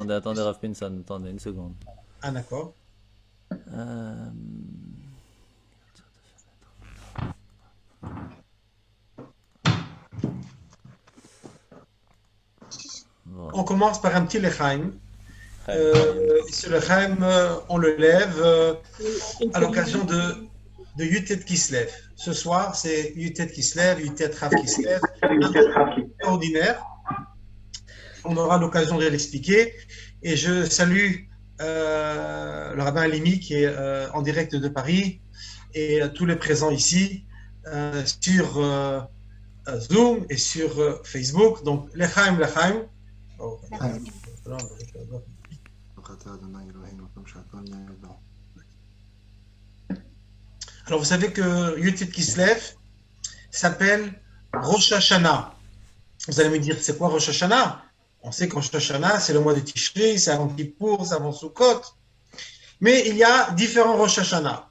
Attendez, Rav Pinson, attendez une seconde. Ah, d'accord. Euh, On Voilà. commence par un petit lechaim. Chaim, Chaim. Ce lechaim, on le lève à l'occasion de Yutet Kislev. Ce soir, c'est Yutet Kislev, Yutet Rav Kislev, un jour extraordinaire. On aura l'occasion de l'expliquer. Et je salue le rabbin Alimi qui est en direct de Paris et tous les présents ici sur Zoom et sur Facebook. Donc, Lechaim, Lechaim. Oh, alors, vous savez que Yutet Kislev s'appelle Rosh Hashanah. Vous allez me dire, c'est quoi Rosh Hashanah? On sait que Rosh Hashanah, c'est le mois de Tishri, c'est avant Kippour, c'est avant Sukkot. Mais il y a différents Rosh Hashanah.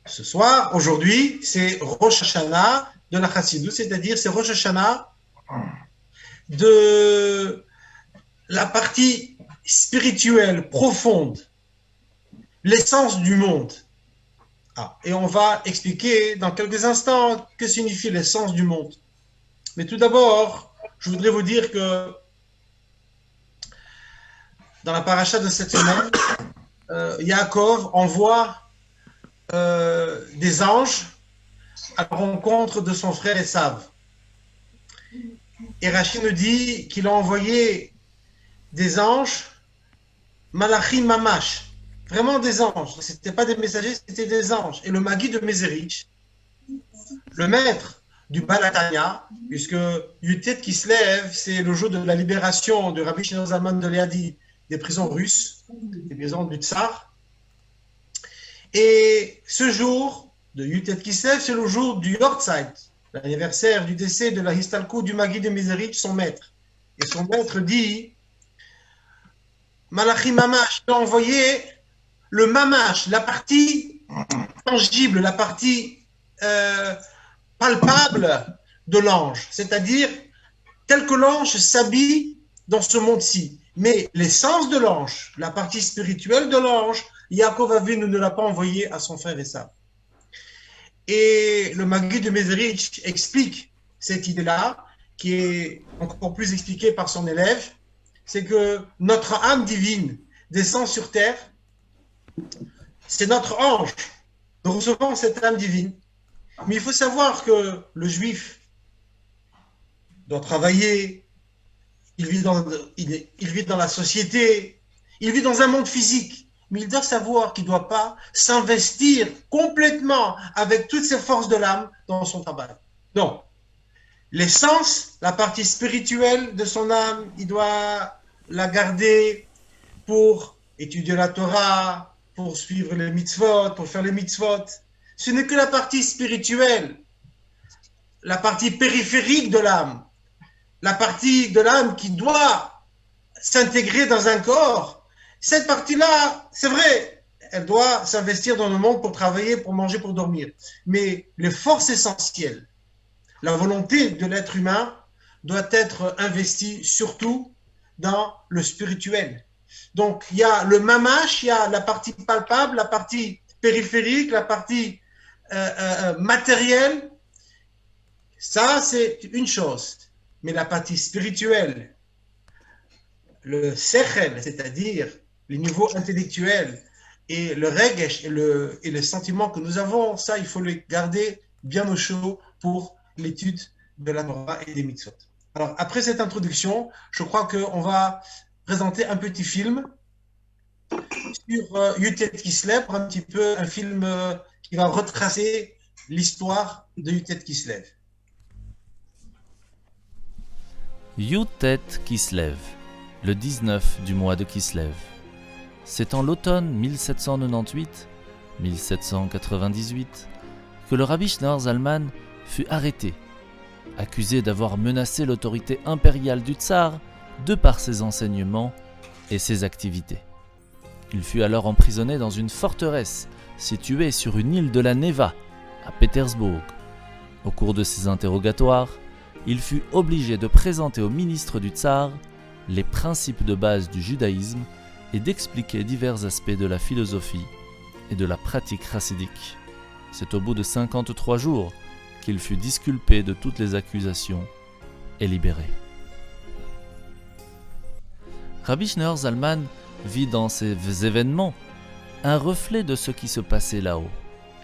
Ce soir, aujourd'hui, c'est Rosh Hashanah de la Chassidut, c'est-à-dire c'est Rosh Hashanah de la partie spirituelle profonde, l'essence du monde. Ah, et on va expliquer dans quelques instants que signifie l'essence du monde. Mais tout d'abord, je voudrais vous dire que dans la paracha de cette semaine, Yaakov envoie des anges à la rencontre de son frère Esav. Et Rachid nous dit qu'il a envoyé des anges, Malachim Mamash, vraiment des anges. Ce n'étaient pas des messagers, c'était des anges. Et le Magui de Mézérich, le maître du Balatania, puisque Yutet qui se lève, c'est le jour de la libération de Rabbi Shimon Zalman de Liadi des prisons russes, des prisons du Tsar. Et ce jour de Yutet qui se lève, c'est le jour du Yortzeit, l'anniversaire du décès de la Histalko du Magui de Mézérich, son maître. Et son maître dit, Malachi Mamash a envoyé le Mamash, la partie tangible, la partie palpable de l'ange, c'est-à-dire tel que l'ange s'habille dans ce monde-ci. Mais l'essence de l'ange, la partie spirituelle de l'ange, Yaakov Avinu ne l'a pas envoyé à son frère Esav. Et le Magui de Mézérich explique cette idée-là, qui est encore plus expliquée par son élève, c'est que notre âme divine descend sur terre, c'est notre ange. Nous recevons cette âme divine. Mais il faut savoir que le juif doit travailler, il vit dans la société, il vit dans un monde physique, mais il doit savoir qu'il ne doit pas s'investir complètement avec toutes ses forces de l'âme dans son travail. Donc, l'essence, la partie spirituelle de son âme, il doit la garder pour étudier la Torah, pour suivre les mitzvot, pour faire les mitzvot. Ce n'est que la partie spirituelle, la partie périphérique de l'âme, la partie de l'âme qui doit s'intégrer dans un corps. Cette partie-là, c'est vrai, elle doit s'investir dans le monde pour travailler, pour manger, pour dormir. Mais les forces essentielles, la volonté de l'être humain doit être investie surtout dans le spirituel. Donc, il y a le mamash, il y a la partie palpable, la partie périphérique, la partie matérielle. Ça, c'est une chose. Mais la partie spirituelle, le sechel, c'est-à-dire le niveau intellectuel et le regesh et le sentiment que nous avons, ça, il faut le garder bien au chaud pour l'étude de la Torah et des mitzvot. Alors, après cette introduction, je crois qu'on va présenter un petit film sur Yutet Kislev, un petit peu un film qui va retracer l'histoire de Yutet Kislev. Yutet Kislev, le 19 du mois de Kislev. C'est en l'automne 1798-1798 que le Rabbi Shneur Zalman fut arrêté, accusé d'avoir menacé l'autorité impériale du Tsar de par ses enseignements et ses activités. Il fut alors emprisonné dans une forteresse située sur une île de la Neva, à Pétersbourg. Au cours de ses interrogatoires, il fut obligé de présenter au ministre du Tsar les principes de base du judaïsme et d'expliquer divers aspects de la philosophie et de la pratique chassidique. C'est au bout de 53 jours qu'il fut disculpé de toutes les accusations et libéré. Rabbi Schneur Zalman vit dans ces événements un reflet de ce qui se passait là-haut.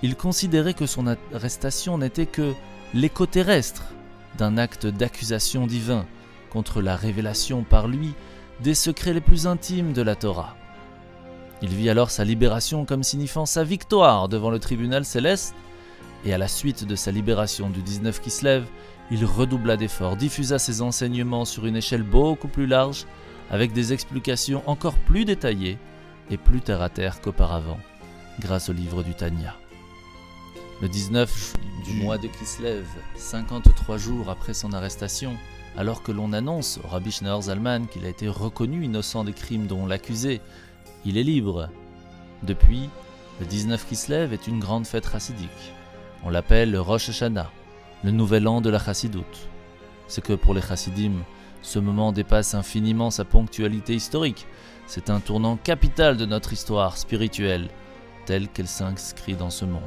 Il considérait que son arrestation n'était que l'écho terrestre d'un acte d'accusation divin contre la révélation par lui des secrets les plus intimes de la Torah. Il vit alors sa libération comme signifiant sa victoire devant le tribunal céleste, et à la suite de sa libération du 19 Kislev, il redoubla d'efforts, diffusa ses enseignements sur une échelle beaucoup plus large, avec des explications encore plus détaillées et plus terre-à-terre qu'auparavant, grâce au livre du Tanya. Le 19 du mois de Kislev, 53 jours après son arrestation, alors que l'on annonce au Rabbi Schneur Zalman qu'il a été reconnu innocent des crimes dont on l'accusait, il est libre. Depuis, le 19 Kislev est une grande fête chassidique. On l'appelle le Rosh Hashanah, le nouvel an de la chassidoute. C'est que pour les chassidim, ce moment dépasse infiniment sa ponctualité historique. C'est un tournant capital de notre histoire spirituelle, telle qu'elle s'inscrit dans ce monde.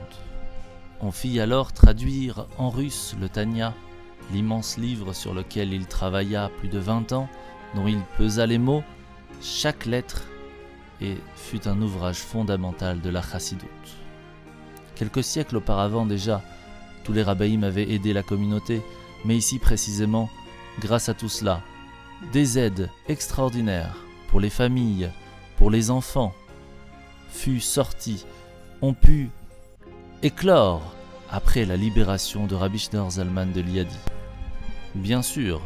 On fit alors traduire en russe le Tanya, l'immense livre sur lequel il travailla plus de 20 ans, dont il pesa les mots, chaque lettre, et fut un ouvrage fondamental de la chassidoute. Quelques siècles auparavant déjà, tous les rabbins avaient aidé la communauté, mais ici précisément, grâce à tout cela, des aides extraordinaires pour les familles, pour les enfants, furent sorties, ont pu éclore après la libération de Rabbi Schneur Zalman de Liadi. Bien sûr,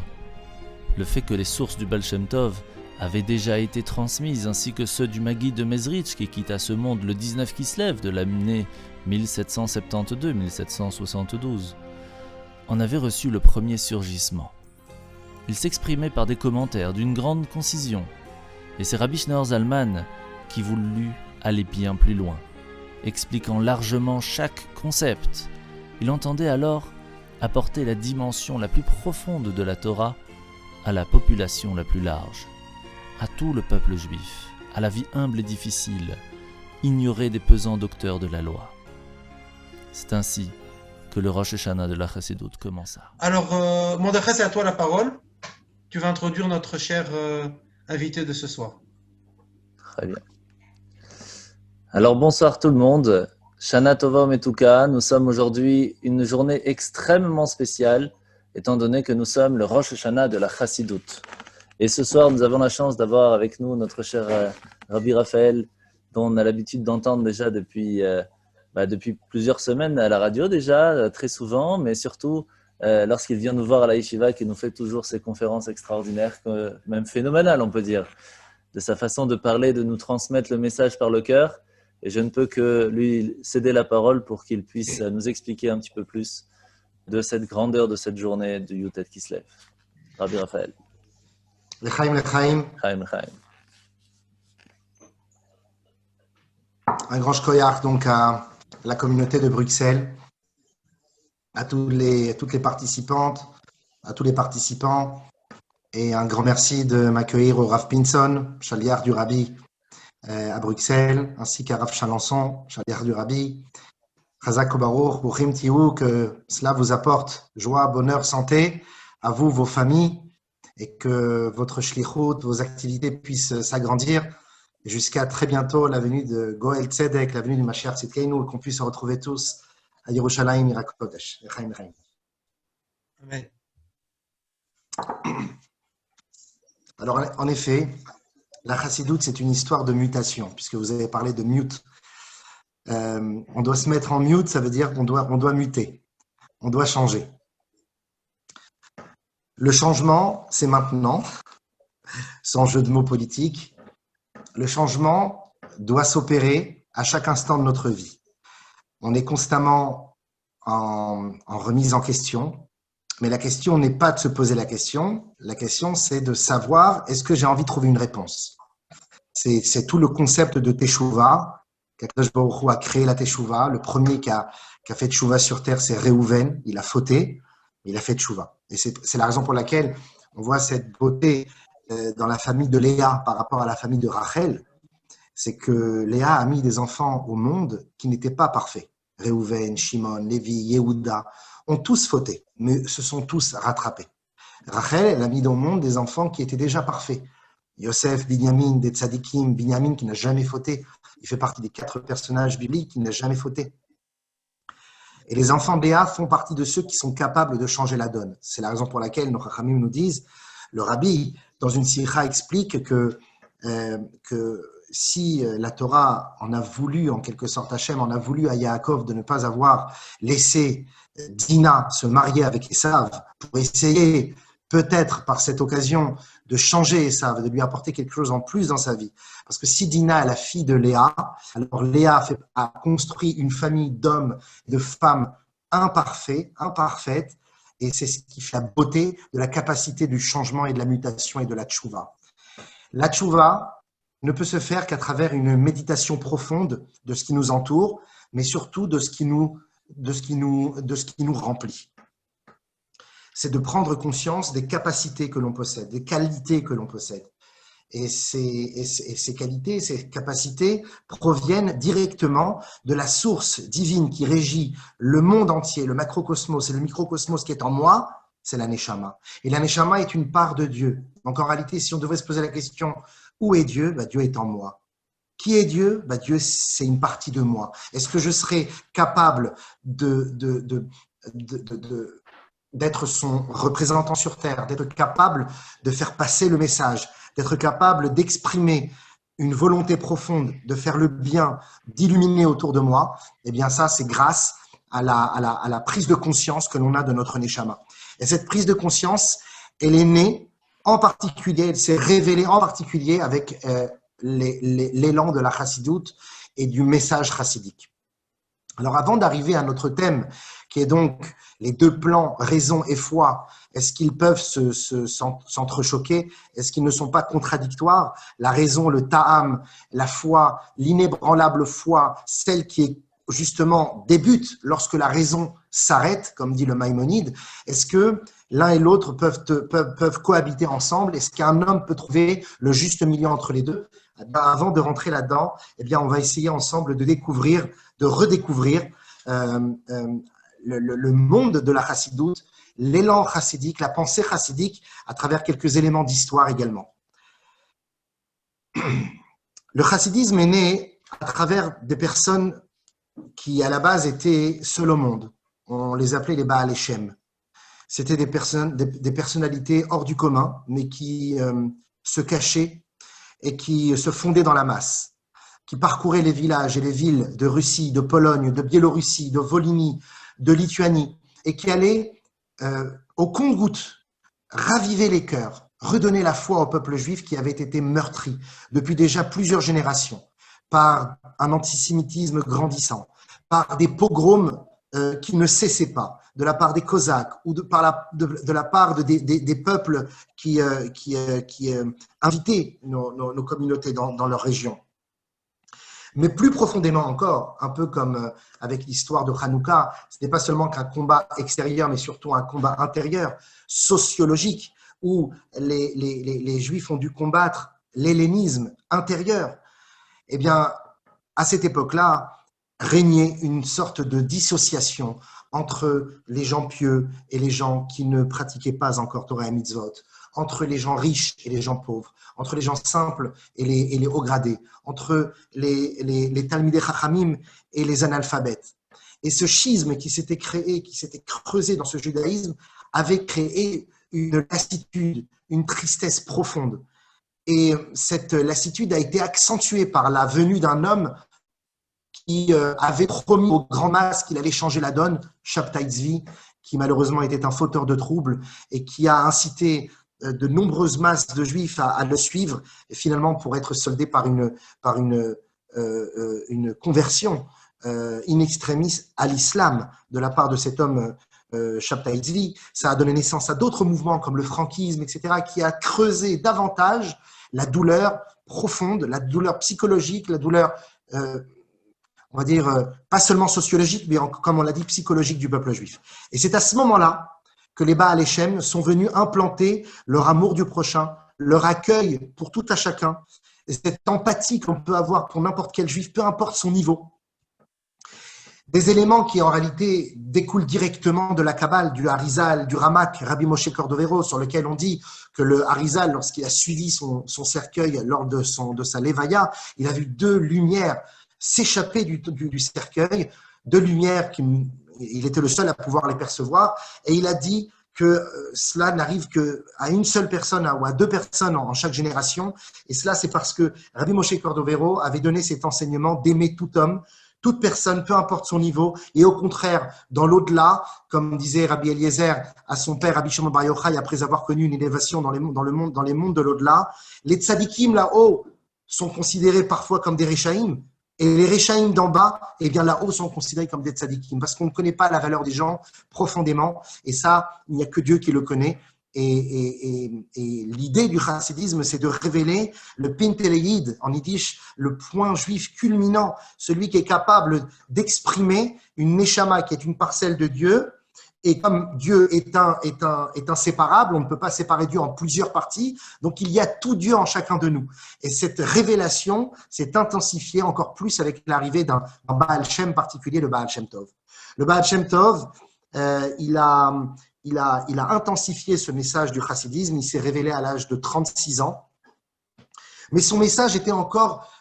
le fait que les sources du Baal Shem Tov avaient déjà été transmises, ainsi que ceux du Maggid de Mezritch qui quitta ce monde le 19 Kislev de l'année 1772-1772, en avaient reçu le premier surgissement. Il s'exprimait par des commentaires d'une grande concision, et c'est Rabbi Schneur Zalman qui voulut aller bien plus loin, expliquant largement chaque concept. Il entendait alors apporter la dimension la plus profonde de la Torah à la population la plus large, à tout le peuple juif, à la vie humble et difficile, ignorée des pesants docteurs de la loi. C'est ainsi que le Rosh Hashanah de la Chassidoute commença. Alors, Mordechai, c'est à toi la parole. Tu vas introduire notre cher invité de ce soir. Très bien. Alors bonsoir tout le monde. Shana Tova Metuka, nous sommes aujourd'hui une journée extrêmement spéciale, étant donné que nous sommes le Rosh Hashanah de la Chassidoute. Et ce soir, nous avons la chance d'avoir avec nous notre cher Rabbi Raphaël, dont on a l'habitude d'entendre déjà depuis plusieurs semaines à la radio déjà, très souvent, mais surtout lorsqu'il vient nous voir à la Yeshiva, qui nous fait toujours ces conférences extraordinaires, même phénoménales on peut dire, de sa façon de parler, de nous transmettre le message par le cœur. Et je ne peux que lui céder la parole pour qu'il puisse nous expliquer un petit peu plus de cette grandeur de cette journée du Yutet Kislev. Rabbi Raphaël. L'chaim, l'chaim. Chaim, chaim. Un grand shkoyach donc à la communauté de Bruxelles, à toutes les participantes, à tous les participants, et un grand merci de m'accueillir au Rav Pinson, Chaliar du Rabbi à Bruxelles, ainsi qu'à Rav Chalençon, Chaliar du Rabbi. Chazak Obaruch, Buchim Tiou, que cela vous apporte joie, bonheur, santé, à vous, vos familles, et que votre shlichut, vos activités puissent s'agrandir jusqu'à très bientôt la venue de Goel Tzedek, la venue du Mashiach Tzidkeinu, et qu'on puisse se retrouver tous à Yerushalayim, Irak Kodesh. Amen. Alors, en effet, la chassidoute, c'est une histoire de mutation, puisque vous avez parlé de mute. On doit se mettre en mute, ça veut dire qu'on doit muter, on doit changer. Le changement, c'est maintenant, sans jeu de mots politique. Le changement doit s'opérer à chaque instant de notre vie. On est constamment en remise en question, mais la question n'est pas de se poser la question c'est de savoir est-ce que j'ai envie de trouver une réponse. C'est tout le concept de Teshuvah, qu'Akadosh Baruch Hu a créé la Teshuvah. Le premier qui a fait Teshuvah sur terre, c'est Réhouven, il a fauté, il a fait Teshuvah. Et c'est la raison pour laquelle on voit cette beauté dans la famille de Léa par rapport à la famille de Rachel, c'est que Léa a mis des enfants au monde qui n'étaient pas parfaits. Réhouven, Shimon, Lévi, Yehuda ont tous fauté, mais se sont tous rattrapés. Rachel, elle a mis au monde des enfants qui étaient déjà parfaits. Yosef, Binyamin, des tzadikim, Binyamin qui n'a jamais fauté. Il fait partie des 4 personnages bibliques qui n'a jamais fauté. Et les enfants de Léa font partie de ceux qui sont capables de changer la donne. C'est la raison pour laquelle nos Chachamim nous disent, le Rabbi, dans une sikha, explique que si la Torah en a voulu, en quelque sorte, Hachem en a voulu à Yaakov de ne pas avoir laissé Dina se marier avec Esav pour essayer, peut-être par cette occasion, de changer Esav, de lui apporter quelque chose en plus dans sa vie. Parce que si Dina est la fille de Léa, alors Léa a construit une famille d'hommes et de femmes imparfaites, et c'est ce qui fait la beauté de la capacité du changement et de la mutation et de la tchouva. La tchouva ne peut se faire qu'à travers une méditation profonde de ce qui nous entoure, mais surtout de ce qui nous remplit. C'est de prendre conscience des capacités que l'on possède, des qualités que l'on possède. Et ces qualités, ces capacités proviennent directement de la source divine qui régit le monde entier, le macrocosmos et le microcosmos qui est en moi, c'est la Neshama. Et la Neshama est une part de Dieu. Donc en réalité, si on devait se poser la question, où est Dieu ? Dieu est en moi. Qui est Dieu ? Dieu, c'est une partie de moi. Est-ce que je serais capable d'être son représentant sur terre, d'être capable de faire passer le message, d'être capable d'exprimer une volonté profonde, de faire le bien, d'illuminer autour de moi, eh bien ça, c'est grâce à la prise de conscience que l'on a de notre Neshama. Et cette prise de conscience, elle est née en particulier, elle s'est révélée en particulier avec l'élan de la chassidoute et du message chassidique. Alors avant d'arriver à notre thème, qui est donc les 2 plans, raison et foi, est-ce qu'ils peuvent s'entrechoquer? Est-ce qu'ils ne sont pas contradictoires? La raison, le ta'am, la foi, l'inébranlable foi, celle qui est justement débute lorsque la raison s'arrête, comme dit le Maïmonide, est-ce que l'un et l'autre peuvent cohabiter ensemble? Est-ce qu'un homme peut trouver le juste milieu entre les deux? Avant de rentrer là-dedans, eh bien, on va essayer ensemble de redécouvrir le monde de la chassidoute, l'élan chassidique, la pensée chassidique, à travers quelques éléments d'histoire également. Le chassidisme est né à travers des personnes qui, à la base, étaient seules au monde. On les appelait les Baal Shem. C'était des personnalités hors du commun, mais qui se cachaient et qui se fondaient dans la masse, qui parcouraient les villages et les villes de Russie, de Pologne, de Biélorussie, de Volhynie, de Lituanie, et qui allaient au compte-gouttes raviver les cœurs, redonner la foi au peuple juif qui avait été meurtri depuis déjà plusieurs générations par un antisémitisme grandissant, par des pogroms qui ne cessaient pas, de la part des Cosaques ou de la part des peuples qui invitaient nos communautés dans leur région. Mais plus profondément encore, un peu comme avec l'histoire de Hanouka, ce n'est pas seulement qu'un combat extérieur, mais surtout un combat intérieur, sociologique, où les Juifs ont dû combattre l'hellénisme intérieur. Eh bien, à cette époque-là, régnait une sorte de dissociation entre les gens pieux et les gens qui ne pratiquaient pas encore Torah et Mitzvot, entre les gens riches et les gens pauvres, entre les gens simples et les hauts gradés, entre les Talmidei Chachamim et les analphabètes. Et ce schisme qui s'était créé, qui s'était creusé dans ce judaïsme, avait créé une lassitude, une tristesse profonde. Et cette lassitude a été accentuée par la venue d'un homme qui avait promis aux grandes masses qu'il allait changer la donne, Shabtai Tzvi, qui malheureusement était un fauteur de troubles et qui a incité de nombreuses masses de Juifs à le suivre, et finalement pour être soldés par une conversion in extremis à l'islam de la part de cet homme Shabtai Tzvi. Ça a donné naissance à d'autres mouvements comme le franquisme, etc., qui a creusé davantage la douleur profonde, la douleur psychologique, la douleur, on va dire, pas seulement sociologique, mais comme on l'a dit, psychologique du peuple juif. Et c'est à ce moment-là que les Baal Shem sont venus implanter leur amour du prochain, leur accueil pour tout à chacun, et cette empathie qu'on peut avoir pour n'importe quel juif, peu importe son niveau. Des éléments qui en réalité découlent directement de la Kabbale, du Harizal, du Ramak, Rabbi Moshe Cordovero, sur lequel on dit que le Harizal, lorsqu'il a suivi son cercueil lors de sa Levaya, il a vu deux lumières s'échapper du cercueil, deux lumières il était le seul à pouvoir les percevoir, et il a dit que cela n'arrive qu'à une seule personne ou à deux personnes en chaque génération, et cela c'est parce que Rabbi Moshe Cordovero avait donné cet enseignement d'aimer tout homme, toute personne, peu importe son niveau, et au contraire, dans l'au-delà, comme disait Rabbi Eliezer à son père Rabbi Shimon Bar Yochai, après avoir connu une élévation dans les mondes de l'au-delà, les tzadikim là-haut sont considérés parfois comme des réchaïm, et les réchaïm d'en bas, eh bien là-haut, sont considérés comme des tzadikim, parce qu'on ne connaît pas la valeur des gens profondément, et ça, il n'y a que Dieu qui le connaît. Et l'idée du chassidisme, c'est de révéler le pinteleïd, en yiddish, le point juif culminant, celui qui est capable d'exprimer une neshama, qui est une parcelle de Dieu. Et comme Dieu est inséparable, on ne peut pas séparer Dieu en plusieurs parties, donc il y a tout Dieu en chacun de nous. Et cette révélation s'est intensifiée encore plus avec l'arrivée d'un Baal Shem particulier, le Baal Shem Tov. Le Baal Shem Tov, il a intensifié ce message du chassidisme, il s'est révélé à l'âge de 36 ans, mais son message était encore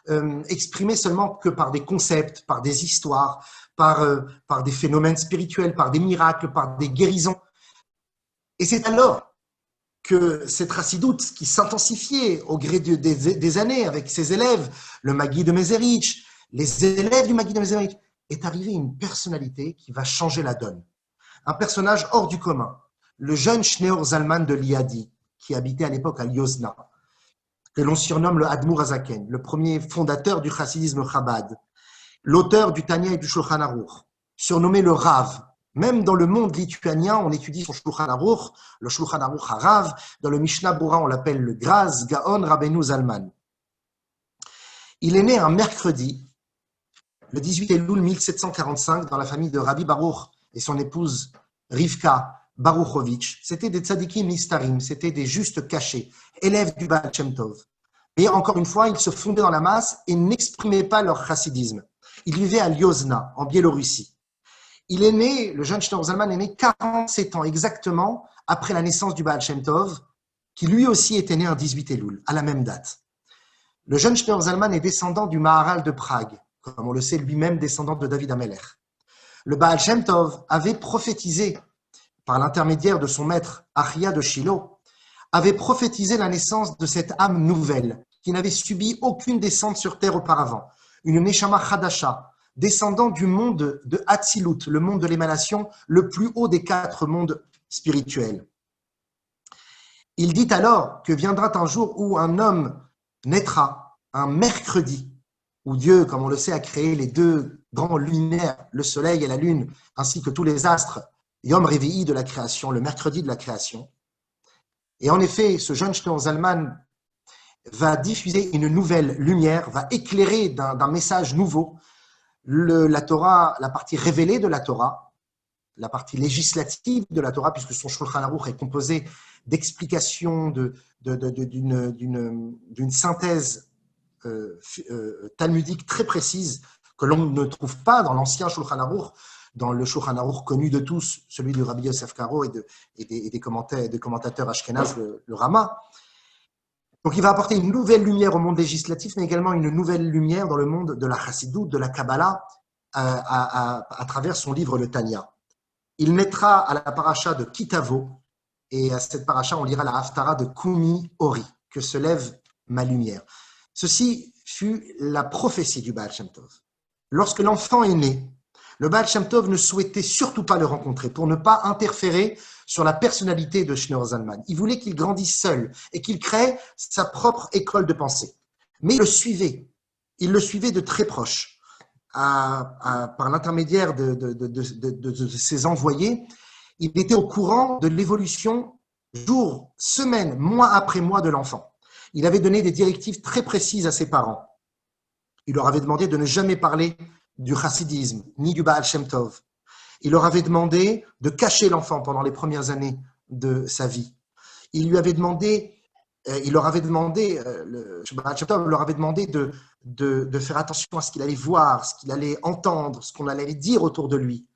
exprimé seulement que par des concepts, par des histoires, par des phénomènes spirituels, par des miracles, par des guérisons. Et c'est alors que cette chassidoute qui s'intensifiait au gré des années avec ses élèves, le Magui de Mezerich, les élèves du Magui de Mezerich, est arrivée une personnalité qui va changer la donne. Un personnage hors du commun, le jeune Shneor Zalman de Liadi, qui habitait à l'époque à Yozna, que l'on surnomme le Admour Hazaken, le premier fondateur du chassidisme Chabad, l'auteur du Tanya et du Shulchan Aruch, surnommé le Rav. Même dans le monde lituanien, on étudie son Shulchan Aruch, le Shulchan Aruch Harav. Dans le Mishnah Bura, on l'appelle le Graz Gaon Rabbeinu Zalman. Il est né un mercredi, le 18 Elul 1745, dans la famille de Rabbi Baruch et son épouse Rivka Baruchovitch. C'était des tzadikim nistarim, c'était des justes cachés, élèves du Baal Shem Tov. Et encore une fois, ils se fondaient dans la masse et n'exprimaient pas leur chassidisme. Il vivait à Lyozna, en Biélorussie. Il est né, le jeune Shneor Zalman est né 47 ans exactement après la naissance du Baal Shem Tov, qui lui aussi était né un 18 Elul, à la même date. Le jeune Shneor Zalman est descendant du Maharal de Prague, comme on le sait lui-même descendant de David Ameler. Le Baal Shem Tov avait prophétisé, par l'intermédiaire de son maître Achia de Shiloh, avait prophétisé la naissance de cette âme nouvelle, qui n'avait subi aucune descente sur terre auparavant, une Neshama Chadasha, descendant du monde de Hatzilut, le monde de l'émanation, le plus haut des 4 mondes spirituels. Il dit alors que viendra un jour où un homme naîtra, un mercredi, où Dieu, comme on le sait, a créé les 2 grands luminaires, le soleil et la lune, ainsi que tous les astres, Yom Revi'i de la création, le mercredi de la création. Et en effet, ce jeune Shneor Zalman va diffuser une nouvelle lumière, va éclairer d'un message nouveau la Torah, la partie révélée de la Torah, la partie législative de la Torah, puisque son Shulchan Aruch est composé d'explications, d'une synthèse talmudique très précise que l'on ne trouve pas dans l'ancien Shulchan Aruch, dans le Shulchan Aruch connu de tous, celui du Rabbi Yosef Karo et des commentateurs ashkénazes, le Rama. Donc il va apporter une nouvelle lumière au monde législatif, mais également une nouvelle lumière dans le monde de la Chassidoute, de la Kabbalah, à travers son livre le Tanya. Il naîtra à la paracha de Kitavo, et à cette paracha, on lira la Haftara de Kumi Ori, que se lève ma lumière. Ceci fut la prophétie du Baal Shem Tov. Lorsque l'enfant est né, le Baal Shem Tov ne souhaitait surtout pas le rencontrer pour ne pas interférer sur la personnalité de Shneor Zalman. Il voulait qu'il grandisse seul et qu'il crée sa propre école de pensée. Mais il le suivait de très proche. Par l'intermédiaire de ses envoyés, il était au courant de l'évolution jour, semaine, mois après mois de l'enfant. Il avait donné des directives très précises à ses parents. Il leur avait demandé de ne jamais parler du chassidisme, ni du Baal Shem Tov. Il leur avait demandé de cacher l'enfant pendant les premières années de sa vie. Il lui avait demandé il leur avait demandé, Baal Shem Tov leur avait demandé de faire attention à ce qu'il allait voir, ce qu'il allait entendre, ce qu'on allait dire autour de lui.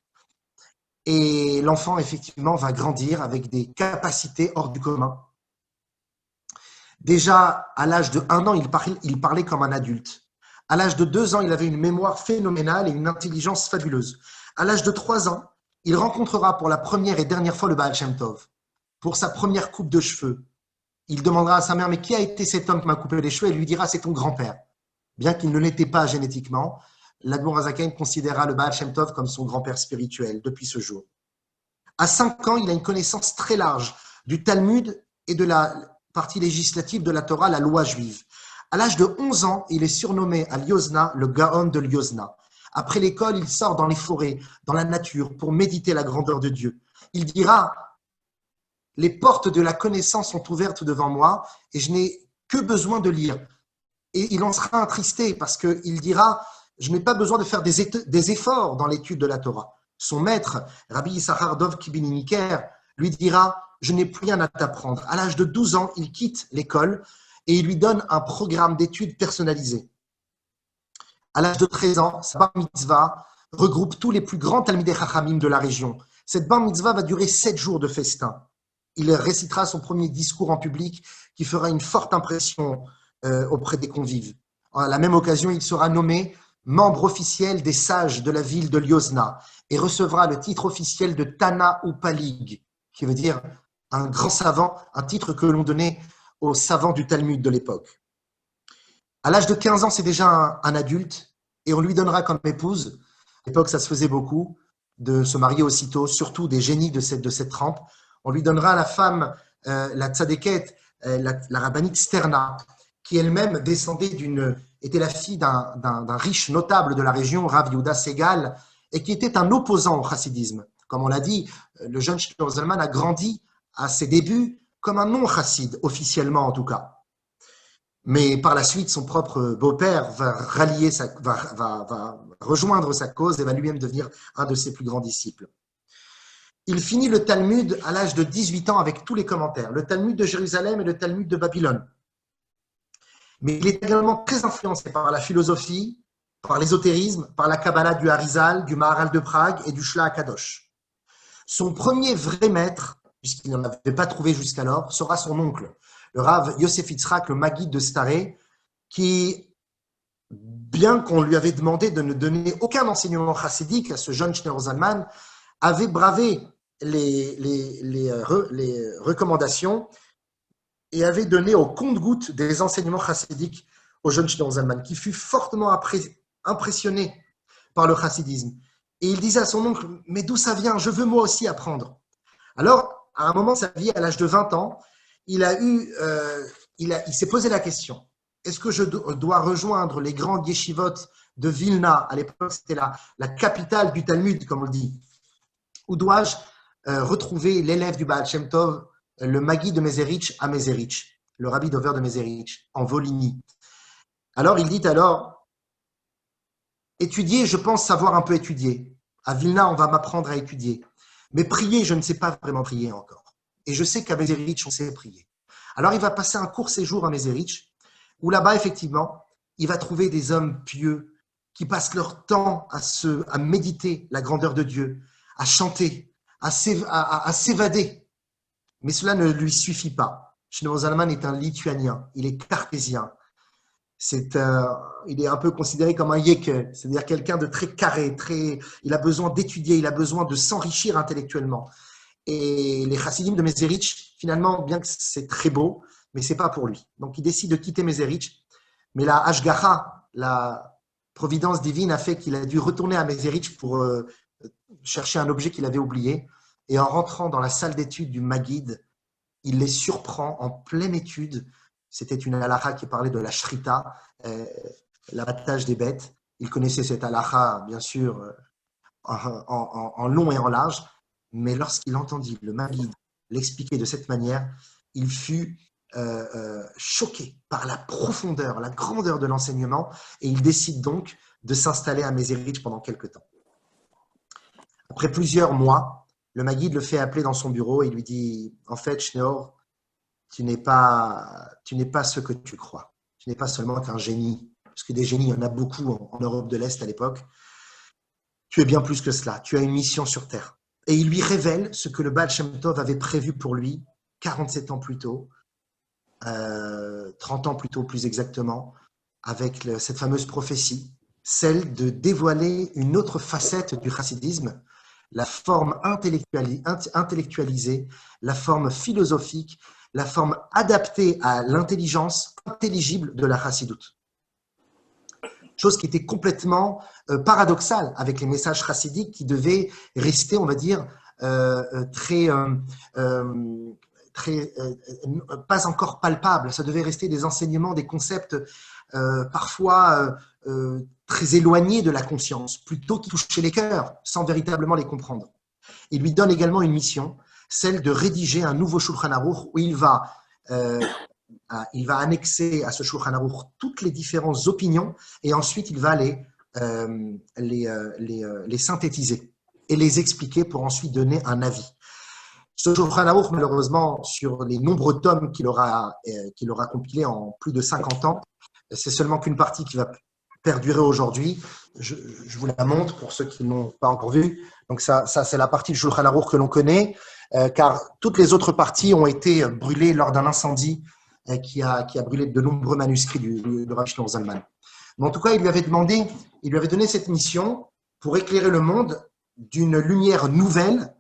Et l'enfant, effectivement, va grandir avec des capacités hors du commun. Déjà, à l'âge de 1 an, il parlait comme un adulte. À l'âge de 2 ans, il avait une mémoire phénoménale et une intelligence fabuleuse. À l'âge de 3 ans, il rencontrera pour la première et dernière fois le Baal Shem Tov. Pour sa première coupe de cheveux, il demandera à sa mère, mais qui a été cet homme qui m'a coupé les cheveux? Elle lui dira, c'est ton grand-père. Bien qu'il ne l'était pas génétiquement, l'Admour HaZaken considéra le Baal Shem Tov comme son grand-père spirituel depuis ce jour. À 5 ans, il a une connaissance très large du Talmud et de la partie législative de la Torah, la loi juive. À l'âge de 11 ans, il est surnommé à Liozna le Gaon de Liozna. Après l'école, il sort dans les forêts, dans la nature, pour méditer la grandeur de Dieu. Il dira, les portes de la connaissance sont ouvertes devant moi et je n'ai que besoin de lire. Et il en sera attristé parce qu'il dira, je n'ai pas besoin de faire des efforts dans l'étude de la Torah. Son maître, Rabbi Yissachar Dov Kibininiker, lui dira, je n'ai plus rien à t'apprendre. À l'âge de 12 ans, il quitte l'école et il lui donne un programme d'études personnalisé. À l'âge de 13 ans, sa bar mitzvah regroupe tous les plus grands talmidei chachamim de la région. Cette bar mitzvah va durer 7 jours de festin. Il récitera son premier discours en public qui fera une forte impression auprès des convives. À la même occasion, il sera nommé membre officiel des sages de la ville de Liozna et recevra le titre officiel de Tana Upalig, qui veut dire un grand savant, un titre que l'on donnait aux savants du Talmud de l'époque. À l'âge de 15 ans, c'est déjà un adulte et on lui donnera comme épouse, à l'époque ça se faisait beaucoup, de se marier aussitôt, surtout des génies de cette trempe. On lui donnera la femme, la tzadékette, la rabbinite Sterna, qui elle-même était la fille d'un riche notable de la région, Rav Yehuda Segal, et qui était un opposant au chassidisme. Comme on l'a dit, le jeune Shlomo Zalman a grandi à ses débuts comme un non-chassid, officiellement en tout cas. Mais par la suite, son propre beau-père va rejoindre sa cause et va lui-même devenir un de ses plus grands disciples. Il finit le Talmud à l'âge de 18 ans avec tous les commentaires, le Talmud de Jérusalem et le Talmud de Babylone. Mais il est également très influencé par la philosophie, par l'ésotérisme, par la Kabbalah du Harizal, du Maharal de Prague et du Shla HaKadosh. Son premier vrai maître, puisqu'il n'en avait pas trouvé jusqu'alors, sera son oncle, le Rav Yosef Yitzhak, le Maguide de Staré, qui, bien qu'on lui avait demandé de ne donner aucun enseignement chassidique à ce jeune Shneor Zalman, avait bravé les recommandations et avait donné au compte-gouttes des enseignements chassidiques au jeune Shneor Zalman, qui fut fortement impressionné par le chassidisme. Et il disait à son oncle, mais d'où ça vient? Je veux moi aussi apprendre. Alors, à un moment de sa vie, à l'âge de 20 ans, il s'est posé la question, est-ce que je dois rejoindre les grands yeshivot de Vilna? À l'époque, c'était la capitale du Talmud, comme on le dit. Ou dois-je retrouver l'élève du Baal Shem Tov, le Magui de Mezerich à Mezerich, le rabbi d'Over de Mezerich, en Volhynie? Alors, il dit étudier, je pense savoir un peu étudier. À Vilna, on va m'apprendre à étudier. Mais prier, je ne sais pas vraiment prier encore. Et je sais qu'à Mezerich, on sait prier. Alors, il va passer un court séjour à Mezerich, où là-bas, effectivement, il va trouver des hommes pieux qui passent leur temps à méditer la grandeur de Dieu, à chanter, à s'évader. Mais cela ne lui suffit pas. Shneor Zalman est un Lituanien, il est cartésien. Il est un peu considéré comme un yeke, c'est-à-dire quelqu'un de très carré, il a besoin d'étudier, il a besoin de s'enrichir intellectuellement. Et les chassidim de Mezerich, finalement, bien que c'est très beau, mais ce n'est pas pour lui. Donc, il décide de quitter Mezerich. Mais la Hashgacha, la providence divine, a fait qu'il a dû retourner à Mezerich pour chercher un objet qu'il avait oublié. Et en rentrant dans la salle d'études du Maguide, il les surprend en pleine étude. C'était une halakha qui parlait de la shrita, l'abattage des bêtes. Il connaissait cette halakha, bien sûr, en long et en large. Mais lorsqu'il entendit le Maguide l'expliquer de cette manière, il fut choqué par la profondeur, la grandeur de l'enseignement, et il décide donc de s'installer à Mezerich pendant quelques temps. Après plusieurs mois, le Maguide le fait appeler dans son bureau et lui dit « En fait, Shneor, tu n'es pas ce que tu crois. Tu n'es pas seulement qu'un génie, parce que des génies, il y en a beaucoup en Europe de l'Est à l'époque. Tu es bien plus que cela. Tu as une mission sur Terre. Et il lui révèle ce que le Baal Shem Tov avait prévu pour lui 47 ans plus tôt, 30 ans plus tôt plus exactement, avec cette fameuse prophétie, celle de dévoiler une autre facette du chassidisme, la forme intellectualisée, la forme philosophique, la forme adaptée à l'intelligence intelligible de la chassidoute. Chose qui était complètement paradoxale avec les messages chassidiques qui devaient rester, on va dire, pas encore palpables. Ça devait rester des enseignements, des concepts parfois très éloignés de la conscience, plutôt qui touchaient les cœurs, sans véritablement les comprendre. Il lui donne également une mission, celle de rédiger un nouveau Shulchan Aruch où il va annexer à ce Shulchan Aruch toutes les différentes opinions et ensuite il va les synthétiser et les expliquer pour ensuite donner un avis. Ce Shulchan Aruch, malheureusement, sur les nombreux tomes qu'il aura compilés en plus de 50 ans, c'est seulement qu'une partie qui va perdurer aujourd'hui. Je vous la montre pour ceux qui ne l'ont pas encore vue. Donc ça c'est la partie du Shulchan Aruch que l'on connaît, car toutes les autres parties ont été brûlées lors d'un incendie qui a brûlé de nombreux manuscrits de Rabbi Shlomo Zalman. Mais en tout cas, il lui avait donné cette mission pour éclairer le monde d'une lumière nouvelle,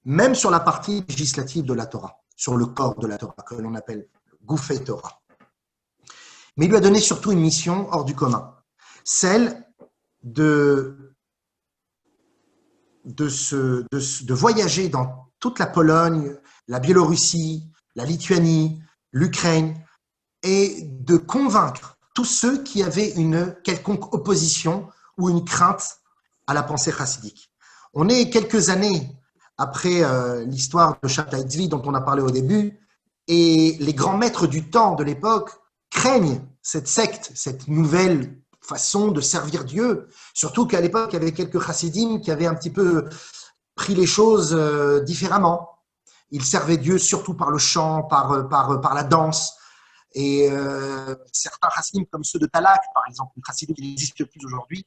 même sur la partie législative de la Torah, sur le corps de la Torah, que l'on appelle Gufei Torah. Mais il lui a donné surtout une mission hors du commun, celle de voyager dans toute la Pologne, la Biélorussie, la Lituanie, l'Ukraine, et de convaincre tous ceux qui avaient une quelconque opposition ou une crainte à la pensée chassidique. On est quelques années après l'histoire de Shabtai Tzvi dont on a parlé au début, et les grands maîtres du temps de l'époque craignent cette secte, cette nouvelle façon de servir Dieu, surtout qu'à l'époque, il y avait quelques chassidim qui avaient un petit peu pris les choses différemment. Ils servaient Dieu surtout par le chant, par la danse. Et certains chassidim, comme ceux de Talak, par exemple, un chassidim qui n'existe plus aujourd'hui,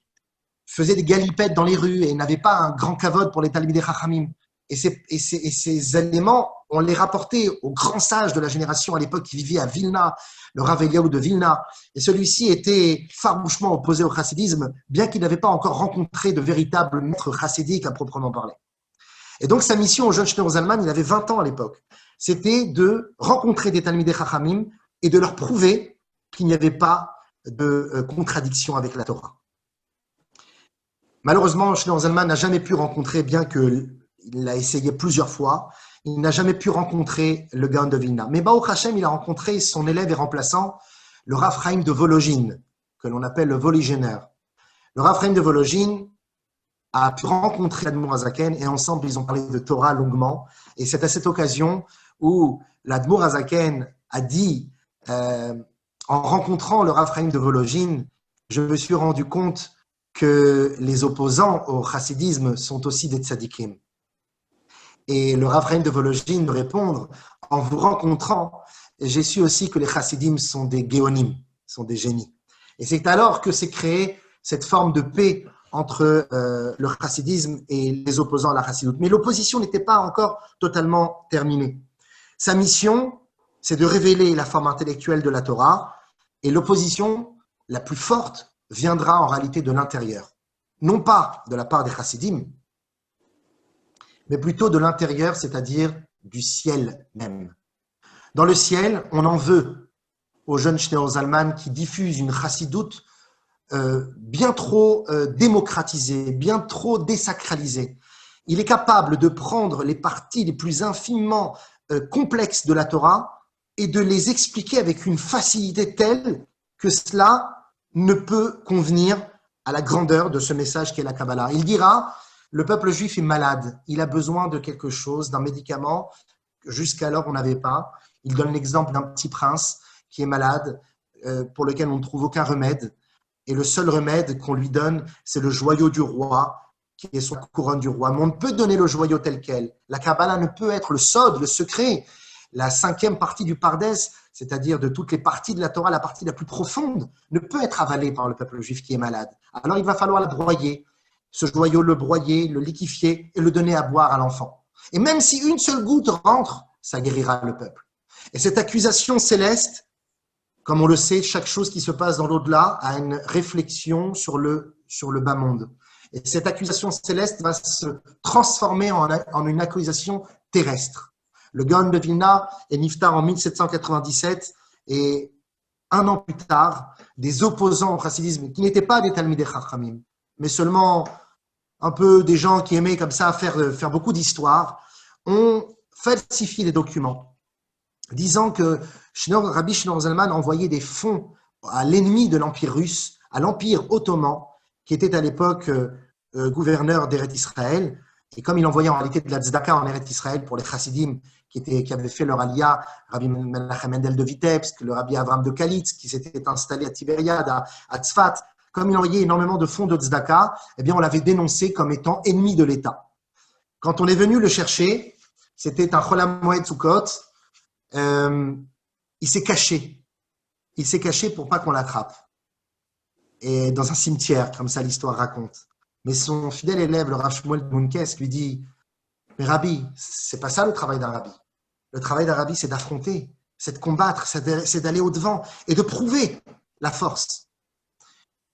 faisaient des galipettes dans les rues et n'avaient pas un grand kavod pour les talmidei chachamim. Et ces éléments, on les rapportait au grand sage de la génération à l'époque qui vivait à Vilna, le Rav Eliaou de Vilna. Et celui-ci était farouchement opposé au chassidisme, bien qu'il n'avait pas encore rencontré de véritables maîtres chassidiques à proprement parler. Et donc, sa mission au jeune Shlomo Zalman, il avait 20 ans à l'époque, c'était de rencontrer des talmidei chachamim et de leur prouver qu'il n'y avait pas de contradiction avec la Torah. Malheureusement, Shlomo Zalman n'a jamais pu rencontrer, bien qu'il l'a essayé plusieurs fois, il n'a jamais pu rencontrer le Gaon de Vilna. Mais Baruch Hashem, il a rencontré son élève et remplaçant, le Rav Chaim de Volojine, que l'on appelle le Voligénère. Le Rav Chaim de Volojine a pu rencontrer l'Admour Hazaken et ensemble, ils ont parlé de Torah longuement. Et c'est à cette occasion où l'Admour Hazaken a dit, en rencontrant le Rav Chaim de Volojine, je me suis rendu compte que les opposants au chassidisme sont aussi des tzadikim. Et le Rav Chaim de Volojine me répondre, en vous rencontrant, j'ai su aussi que les chassidim sont des géonim, sont des génies. Et c'est alors que s'est créée cette forme de paix entre le chassidisme et les opposants à la chassidoute. Mais l'opposition n'était pas encore totalement terminée. Sa mission, c'est de révéler la forme intellectuelle de la Torah, et l'opposition la plus forte viendra en réalité de l'intérieur. Non pas de la part des chassidim, mais plutôt de l'intérieur, c'est-à-dire du ciel même. Dans le ciel, on en veut aux jeunes Shlomo Zalman qui diffusent une chassidoute bien trop démocratisée, bien trop désacralisée. Il est capable de prendre les parties les plus infiniment complexes de la Torah et de les expliquer avec une facilité telle que cela ne peut convenir à la grandeur de ce message qu'est la Kabbalah. Il dira, le peuple juif est malade, il a besoin de quelque chose, d'un médicament que jusqu'alors on n'avait pas. Il donne l'exemple d'un petit prince qui est malade, pour lequel on ne trouve aucun remède. Et le seul remède qu'on lui donne, c'est le joyau du roi, qui est son couronne du roi. Mais on ne peut donner le joyau tel quel. La Kabbalah ne peut être le sod, le secret, la cinquième partie du Pardes, c'est-à-dire de toutes les parties de la Torah, la partie la plus profonde, ne peut être avalée par le peuple juif qui est malade. Alors il va falloir la broyer, ce joyau, le broyer, le liquéfier et le donner à boire à l'enfant. Et même si une seule goutte rentre, ça guérira le peuple. Et cette accusation céleste, comme on le sait, chaque chose qui se passe dans l'au-delà a une réflexion sur le bas monde. Et cette accusation céleste va se transformer en une accusation terrestre. Le Gaon de Vilna est niftar en 1797 et un an plus tard, des opposants au chassidisme, qui n'étaient pas des Talmidei Chachamim, mais seulement un peu des gens qui aimaient comme ça faire beaucoup d'histoire, ont falsifié les documents, disant que Rabbi Shneur Zalman envoyait des fonds à l'ennemi de l'Empire russe, à l'Empire ottoman, qui était à l'époque gouverneur d'Eretz Israël. Et comme il envoyait en réalité de la tzedaka en Eretz Israël pour les chassidim qui avaient fait leur alia, Rabbi Menachem Mendel de Vitebsk, le Rabbi Avram de Kalitz, qui s'était installé à Tibériade, à Tzfat, comme il envoyait énormément de fonds de tzedaka, eh bien on l'avait dénoncé comme étant ennemi de l'État. Quand on est venu le chercher, c'était un Cholam Moed Sukkot, il s'est caché. Il s'est caché pour pas qu'on l'attrape. Et dans un cimetière, comme ça l'histoire raconte. Mais son fidèle élève, le Rav Shmuel Munkes, lui dit « Mais Rabbi, c'est pas ça le travail d'un Rabbi. Le travail d'un Rabbi, c'est d'affronter, c'est de combattre, c'est d'aller au-devant et de prouver la force. »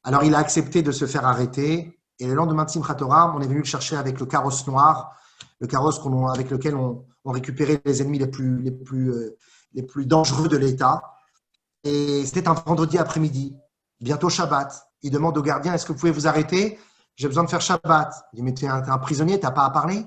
Alors il a accepté de se faire arrêter. Et le lendemain de Simchat Torah, on est venu le chercher avec le carrosse noir, le carrosse avec lequel on récupérait les ennemis les plus dangereux de l'État. Et c'était un vendredi après-midi, bientôt Shabbat. Il demande au gardien, est-ce que vous pouvez vous arrêter? J'ai besoin de faire Shabbat. Il dit, mais t'es un prisonnier, t'as pas à parler?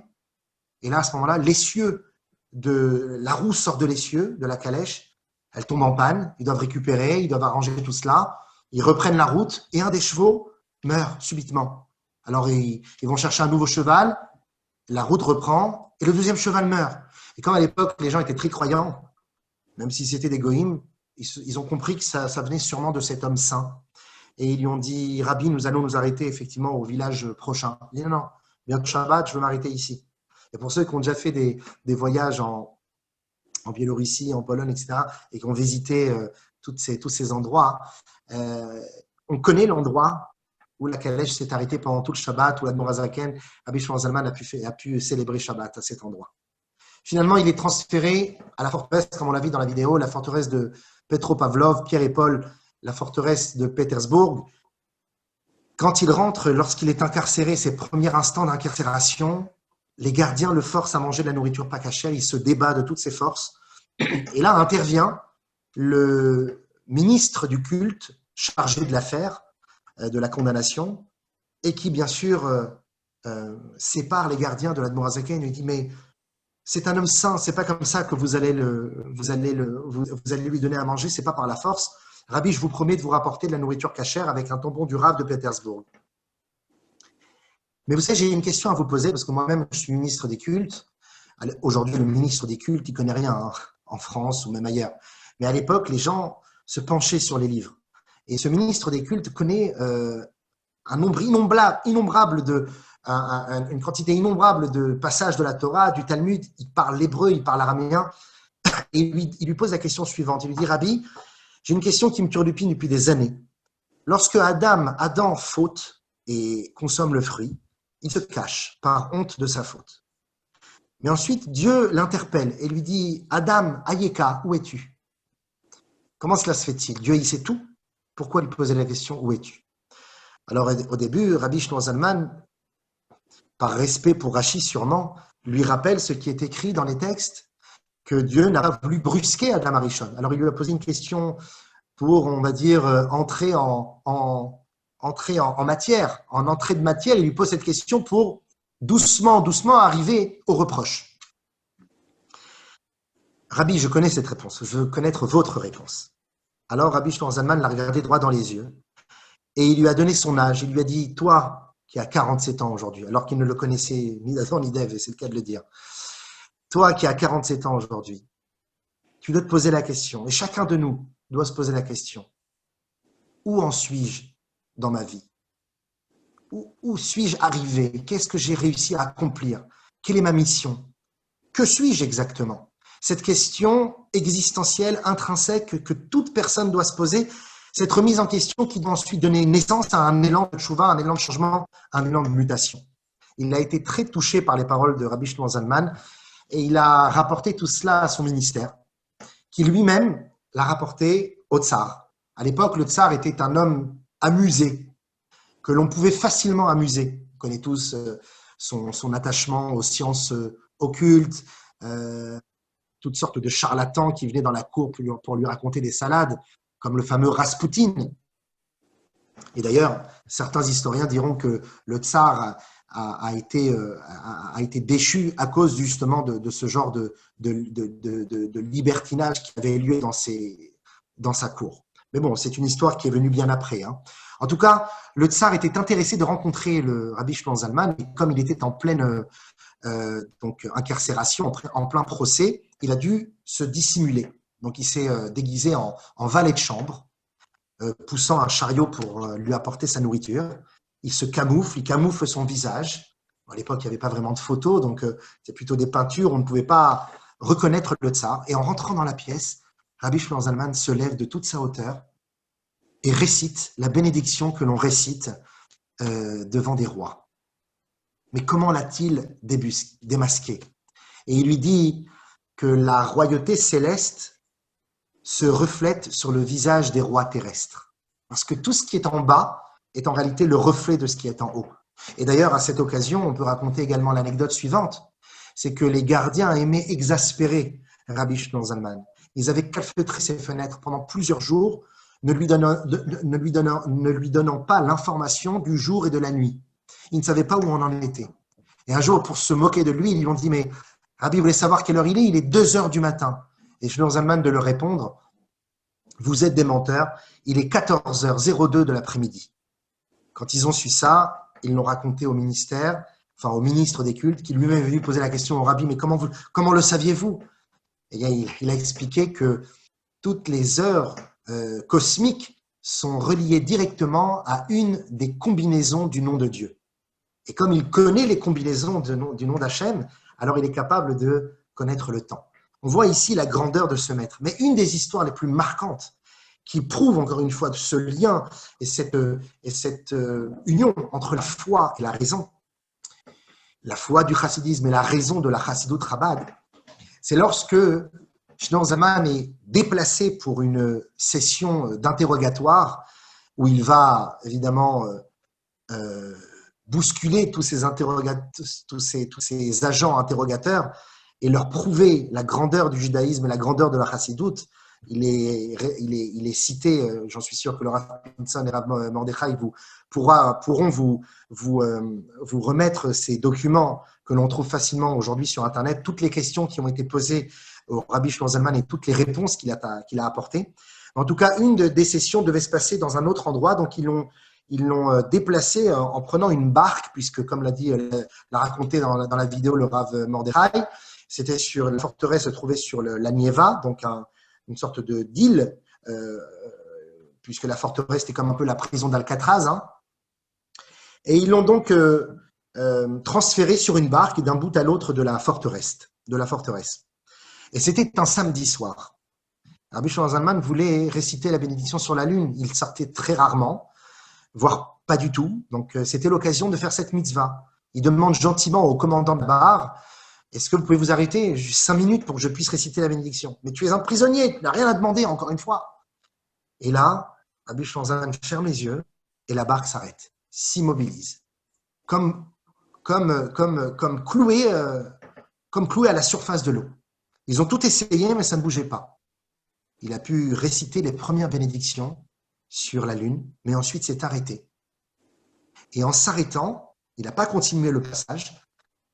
Et là, à ce moment-là, la roue sort de l'essieu, de la calèche, elle tombe en panne, ils doivent récupérer, ils doivent arranger tout cela, ils reprennent la route et un des chevaux meurt subitement. Alors, ils vont chercher un nouveau cheval, la route reprend et le deuxième cheval meurt. Et comme à l'époque, les gens étaient très croyants, même si c'était des goïms, ils ont compris que ça venait sûrement de cet homme saint. Et ils lui ont dit, Rabbi, nous allons nous arrêter effectivement au village prochain. Il dit, non, bientôt Shabbat, je veux m'arrêter ici. Et pour ceux qui ont déjà fait des voyages en Biélorussie, en Pologne, etc., et qui ont visité tous ces endroits, on connaît l'endroit où la calèche s'est arrêtée pendant tout le Shabbat, où l'Admor Hazaken, Rabbi Shlomo Zalman a pu célébrer Shabbat à cet endroit. Finalement, il est transféré à la forteresse, comme on l'a vu dans la vidéo, la forteresse de Petropavlov, Pierre et Paul, la forteresse de Pétersbourg. Quand il rentre, lorsqu'il est incarcéré, ses premiers instants d'incarcération, les gardiens le forcent à manger de la nourriture pas cachère, il se débat de toutes ses forces. Et là intervient le ministre du culte chargé de l'affaire, de la condamnation, et qui, bien sûr, sépare les gardiens de l'Admor Hazaken et lui dit « Mais c'est un homme saint, c'est pas comme ça que vous allez lui donner à manger, c'est pas par la force. Rabbi, je vous promets de vous rapporter de la nourriture cachère avec un tampon du Rav de Pétersbourg. » Mais vous savez, j'ai une question à vous poser, parce que moi-même, je suis ministre des cultes. Aujourd'hui, le ministre des cultes, il ne connaît rien en France ou même ailleurs. Mais à l'époque, les gens se penchaient sur les livres. Et ce ministre des cultes connaît un nombre innombrable une quantité innombrable de passages de la Torah, du Talmud. Il parle l'hébreu, il parle araméen. Et il lui pose la question suivante. Il lui dit, Rabbi, j'ai une question qui me turlupine depuis des années. Lorsque Adam faute et consomme le fruit, il se cache par honte de sa faute. Mais ensuite, Dieu l'interpelle et lui dit, Adam, Ayeka, où es-tu? Comment cela se fait-il? Dieu, il sait tout. Pourquoi lui poser la question, où es-tu? Alors, au début, Rabbi Shneur Zalman, par respect pour Rashi sûrement, lui rappelle ce qui est écrit dans les textes, que Dieu n'a pas voulu brusquer Adam Arishon. Alors, il lui a posé une question pour, on va dire, entrer en matière, en entrée de matière. Il lui pose cette question pour doucement arriver au reproche. Rabbi, je connais cette réponse. Je veux connaître votre réponse. Alors, Rabbi Shneur Zalman l'a regardé droit dans les yeux et il lui a donné son âge. Il lui a dit, toi, qui as 47 ans aujourd'hui, alors qu'il ne le connaissait ni d'Adam ni d'Ève, et c'est le cas de le dire. Toi qui as 47 ans aujourd'hui, tu dois te poser la question, et chacun de nous doit se poser la question, où en suis-je dans ma vie? Où suis-je arrivé? Qu'est-ce que j'ai réussi à accomplir? Quelle est ma mission? Que suis-je exactement? cette question existentielle, intrinsèque, que toute personne doit se poser, cette remise en question qui doit ensuite donner naissance à un élan de tchouva, un élan de changement, un élan de mutation. Il a été très touché par les paroles de Rabbi Shlomo Zalman et il a rapporté tout cela à son ministère, qui lui-même l'a rapporté au tsar. À l'époque, le tsar était un homme amusé, que l'on pouvait facilement amuser. On connaît tous son attachement aux sciences occultes, toutes sortes de charlatans qui venaient dans la cour pour lui raconter des salades, comme le fameux Raspoutine. Et d'ailleurs, certains historiens diront que le tsar a été déchu à cause justement de ce genre de libertinage qui avait lieu dans sa cour. Mais bon, c'est une histoire qui est venue bien après. Hein. En tout cas, le tsar était intéressé de rencontrer le Rabbi Shlomo Zalman, et comme il était en pleine incarcération, en plein procès, il a dû se dissimuler. Donc, il s'est déguisé en valet de chambre, poussant un chariot pour lui apporter sa nourriture. Il se camoufle, il camoufle son visage. À l'époque, il n'y avait pas vraiment de photos, donc c'est plutôt des peintures. On ne pouvait pas reconnaître le tsar. Et en rentrant dans la pièce, Rabbi Shlomo Zalman se lève de toute sa hauteur et récite la bénédiction que l'on récite devant des rois. Mais comment l'a-t-il démasqué? Et il lui dit que la royauté céleste se reflète sur le visage des rois terrestres. Parce que tout ce qui est en bas est en réalité le reflet de ce qui est en haut. Et d'ailleurs, à cette occasion, on peut raconter également l'anecdote suivante, c'est que les gardiens aimaient exaspérer Rabbi Shlomo Zalman. Ils avaient calfeutré ses fenêtres pendant plusieurs jours, ne lui donnant pas l'information du jour et de la nuit. Ils ne savaient pas où on en était. Et un jour, pour se moquer de lui, ils lui ont dit « Mais Rabbi, vous voulez savoir quelle heure il est? Il est 2 heures du matin. » Et Shlomo Zalman de leur répondre « Vous êtes des menteurs, il est 14h02 de l'après-midi. » Quand ils ont su ça, ils l'ont raconté au ministère, enfin au ministre des cultes, qui lui-même est venu poser la question au Rabbi « Mais comment le saviez-vous » Et il a expliqué que toutes les heures cosmiques sont reliées directement à une des combinaisons du nom de Dieu. Et comme il connaît les combinaisons du nom d'Hachem, alors il est capable de connaître le temps. On voit ici la grandeur de ce maître. Mais une des histoires les plus marquantes qui prouve encore une fois ce lien et cette union entre la foi et la raison, la foi du chassidisme et la raison de la chassidout Chabad, c'est lorsque Shlomo Zalman est déplacé pour une session d'interrogatoire où il va évidemment bousculer tous ces agents interrogateurs et leur prouver la grandeur du judaïsme et la grandeur de la chassidoute. Il est cité, j'en suis sûr que le Rav Pinson et Rav Mordechai pourront vous remettre ces documents que l'on trouve facilement aujourd'hui sur Internet, toutes les questions qui ont été posées au Rabbi Shlomo Zalman et toutes les réponses qu'il a apportées. En tout cas, une des sessions devait se passer dans un autre endroit, donc ils l'ont déplacé en prenant une barque, puisque comme l'a raconté dans la vidéo le Rav Mordechai, c'était sur la forteresse se trouvait sur la Nieva, donc une sorte d'île, puisque la forteresse était comme un peu la prison d'Alcatraz. Hein. Et ils l'ont donc transféré sur une barque d'un bout à l'autre de la forteresse. Et c'était un samedi soir. Rabbi Shlomo Zalman voulait réciter la bénédiction sur la lune. Il sortait très rarement, voire pas du tout. Donc c'était l'occasion de faire cette mitzvah. Il demande gentiment au commandant de la barre: est-ce que vous pouvez vous arrêter juste 5 minutes pour que je puisse réciter la bénédiction? Mais tu es un prisonnier, tu n'as rien à demander, encore une fois. Et là, Rabbi Shlomo Zalman ferme les yeux et la barque s'arrête, s'immobilise, comme cloué à la surface de l'eau. Ils ont tout essayé, mais ça ne bougeait pas. Il a pu réciter les premières bénédictions sur la lune, mais ensuite s'est arrêté. Et en s'arrêtant, il n'a pas continué le passage,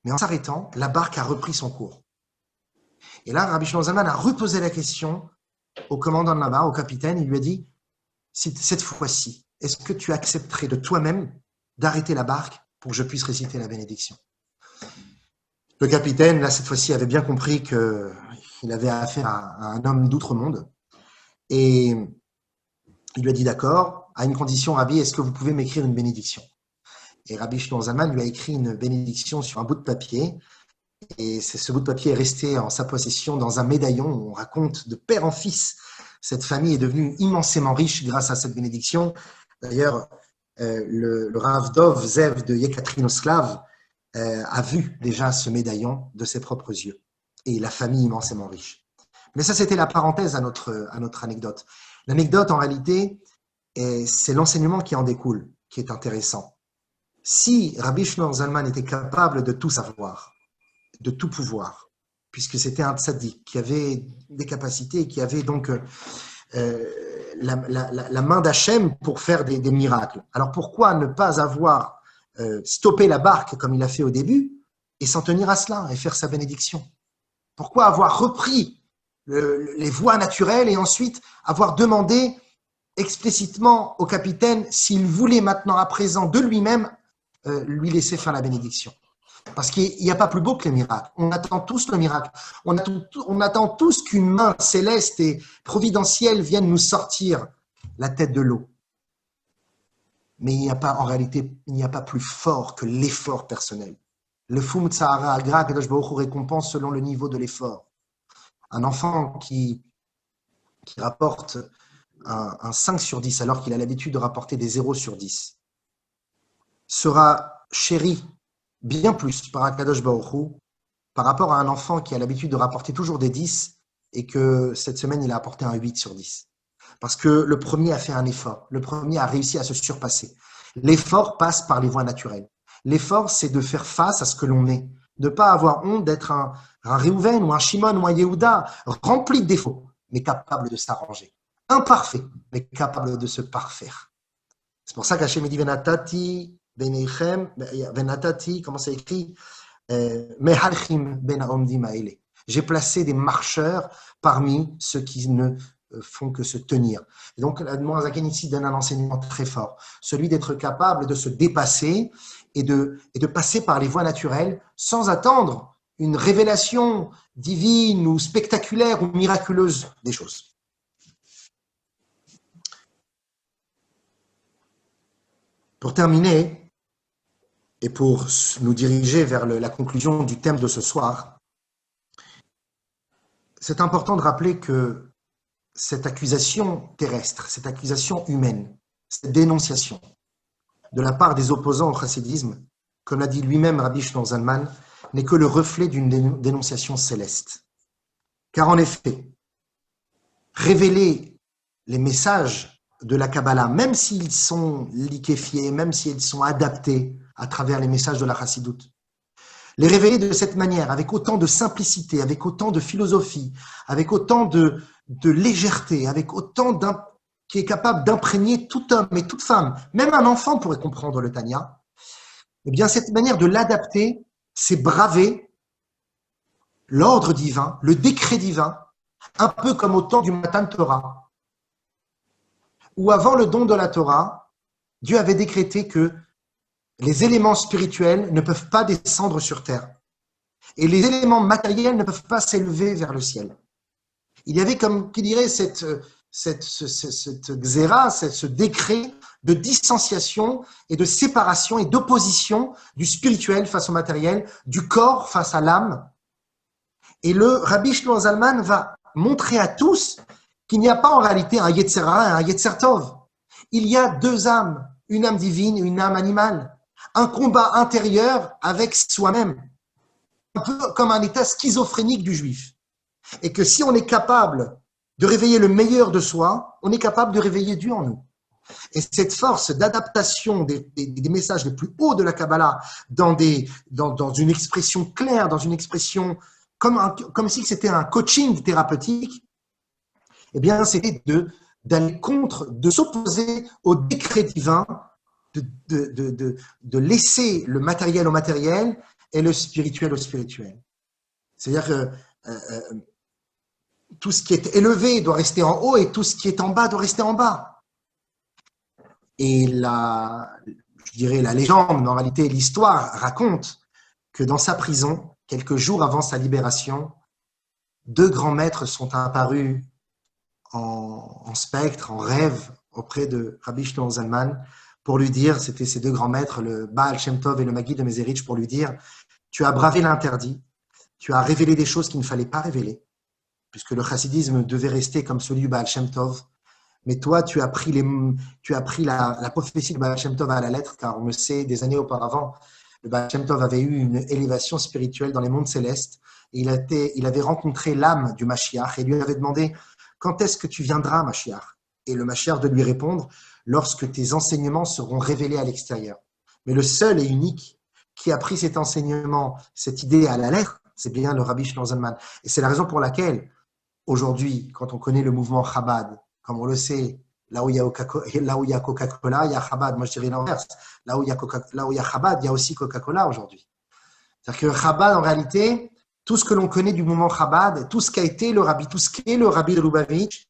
mais en s'arrêtant, la barque a repris son cours. Et là, Rabbi Shlomo Zalman a reposé la question au commandant de la barque, au capitaine. Il lui a dit: cette fois-ci, est-ce que tu accepterais de toi-même d'arrêter la barque pour que je puisse réciter la bénédiction? Le capitaine, là, cette fois-ci, avait bien compris qu'il avait affaire à un homme d'outre-monde. Et il lui a dit: d'accord, à une condition, Rabbi, est-ce que vous pouvez m'écrire une bénédiction? Et Rabbi Shlomo Zalman lui a écrit une bénédiction sur un bout de papier Et ce bout de papier est resté en sa possession dans un médaillon où on raconte de père en fils. Cette famille est devenue immensément riche grâce à cette bénédiction. D'ailleurs, le Rav Dov Zev de Yekaterinoslav a vu déjà ce médaillon de ses propres yeux. Et la famille immensément riche. Mais ça, c'était la parenthèse à notre anecdote. L'anecdote, en réalité, c'est l'enseignement qui en découle, qui est intéressant. Si Rabbi Shneur Zalman était capable de tout savoir, de tout pouvoir, puisque c'était un tzaddik qui avait des capacités, qui avait donc la main d'Hachem pour faire des miracles. Alors pourquoi ne pas avoir stoppé la barque comme il a fait au début et s'en tenir à cela et faire sa bénédiction? Pourquoi avoir repris les voies naturelles et ensuite avoir demandé explicitement au capitaine s'il voulait maintenant à présent de lui-même lui laisser faire la bénédiction? Parce qu'il n'y a pas plus beau que les miracles. On attend tous le miracle. On attend tous qu'une main céleste et providentielle vienne nous sortir la tête de l'eau. Mais il n'y a pas, en réalité, il n'y a pas plus fort que l'effort personnel. Le Fum Tsahara Agra, Kadosh Baruch Hu récompense selon le niveau de l'effort. Un enfant qui rapporte un 5 sur 10 alors qu'il a l'habitude de rapporter des 0 sur 10 sera chéri bien plus par Akadosh Baruch Hu par rapport à un enfant qui a l'habitude de rapporter toujours des 10 et que cette semaine il a apporté un 8 sur 10. Parce que le premier a fait un effort, le premier a réussi à se surpasser. L'effort passe par les voies naturelles. L'effort, c'est de faire face à ce que l'on est, de ne pas avoir honte d'être un Réhouven ou un Shimon ou un Yehuda rempli de défauts, mais capable de s'arranger. Imparfait, mais capable de se parfaire. C'est pour ça qu'Hachem dit Venatati, Beneichem, Venatati, comment c'est écrit Mehalchim ben Omdim Aele. J'ai placé des marcheurs parmi ceux qui ne font que se tenir. Et donc, l'Admon Azaken ici donne un enseignement très fort, celui d'être capable de se dépasser et de passer par les voies naturelles sans attendre une révélation divine ou spectaculaire ou miraculeuse des choses. Pour terminer, et pour nous diriger vers la conclusion du thème de ce soir, c'est important de rappeler que cette accusation terrestre, cette accusation humaine, cette dénonciation de la part des opposants au chassidisme, comme l'a dit lui-même Rabbi Shneur Zalman, n'est que le reflet d'une dénonciation céleste. Car en effet, révéler les messages de la Kabbalah, même s'ils sont liquéfiés, même s'ils sont adaptés à travers les messages de la chassidoute, les révéler de cette manière, avec autant de simplicité, avec autant de philosophie, avec autant de légèreté, avec autant qui est capable d'imprégner tout homme et toute femme, même un enfant pourrait comprendre le Tanya, eh bien cette manière de l'adapter, c'est braver l'ordre divin, le décret divin, un peu comme au temps du Matan Torah, où avant le don de la Torah, Dieu avait décrété que les éléments spirituels ne peuvent pas descendre sur terre et les éléments matériels ne peuvent pas s'élever vers le ciel. Il y avait, comme qui dirait, cette xéra, ce décret de distanciation et de séparation et d'opposition du spirituel face au matériel, du corps face à l'âme. Et le Rabbi Shneur Zalman va montrer à tous qu'il n'y a pas en réalité un Yetzer Hara et un Yetzer Tov. Il y a deux âmes, une âme divine et une âme animale. Un combat intérieur avec soi-même, un peu comme un état schizophrénique du juif. Et que si on est capable de réveiller le meilleur de soi, on est capable de réveiller Dieu en nous. Et cette force d'adaptation des messages les plus hauts de la Kabbalah dans une expression claire, dans une expression comme si c'était un coaching thérapeutique, eh bien, c'était d'aller contre, de s'opposer au décret divin, de laisser le matériel au matériel et le spirituel au spirituel. C'est-à-dire que tout ce qui est élevé doit rester en haut et tout ce qui est en bas doit rester en bas. Et je dirais la légende, mais en réalité l'histoire raconte que dans sa prison, quelques jours avant sa libération, deux grands maîtres sont apparus en spectre, en rêve, auprès de Rabbi Shneur Zalman, pour lui dire, c'était ces deux grands maîtres, le Baal Shem Tov et le Maggid de Mezerich, pour lui dire, tu as bravé l'interdit, tu as révélé des choses qu'il ne fallait pas révéler, puisque le chassidisme devait rester comme celui du Baal Shem Tov. Mais toi, tu as pris la prophétie de Baal Shem Tov à la lettre, car on le sait, des années auparavant, le Baal Shem Tov avait eu une élévation spirituelle dans les mondes célestes. Et il avait rencontré l'âme du Mashiach et lui avait demandé « Quand est-ce que tu viendras, Mashiach ?» Et le Mashiach de lui répondre « Lorsque tes enseignements seront révélés à l'extérieur. » Mais le seul et unique qui a pris cet enseignement, cette idée à la lettre, c'est bien le Rabbi Shneur Zalman. Et c'est la raison pour laquelle, aujourd'hui, quand on connaît le mouvement Chabad, comme on le sait, là où il y a Coca-Cola, il y a Chabad. Moi, je dirais l'inverse. Là où il y a Chabad, il y a aussi Coca-Cola aujourd'hui. C'est-à-dire que Chabad, en réalité, tout ce que l'on connaît du mouvement Chabad, tout ce qu'a été le Rabbi, tout ce qu'est le Rabbi de Lubavitch,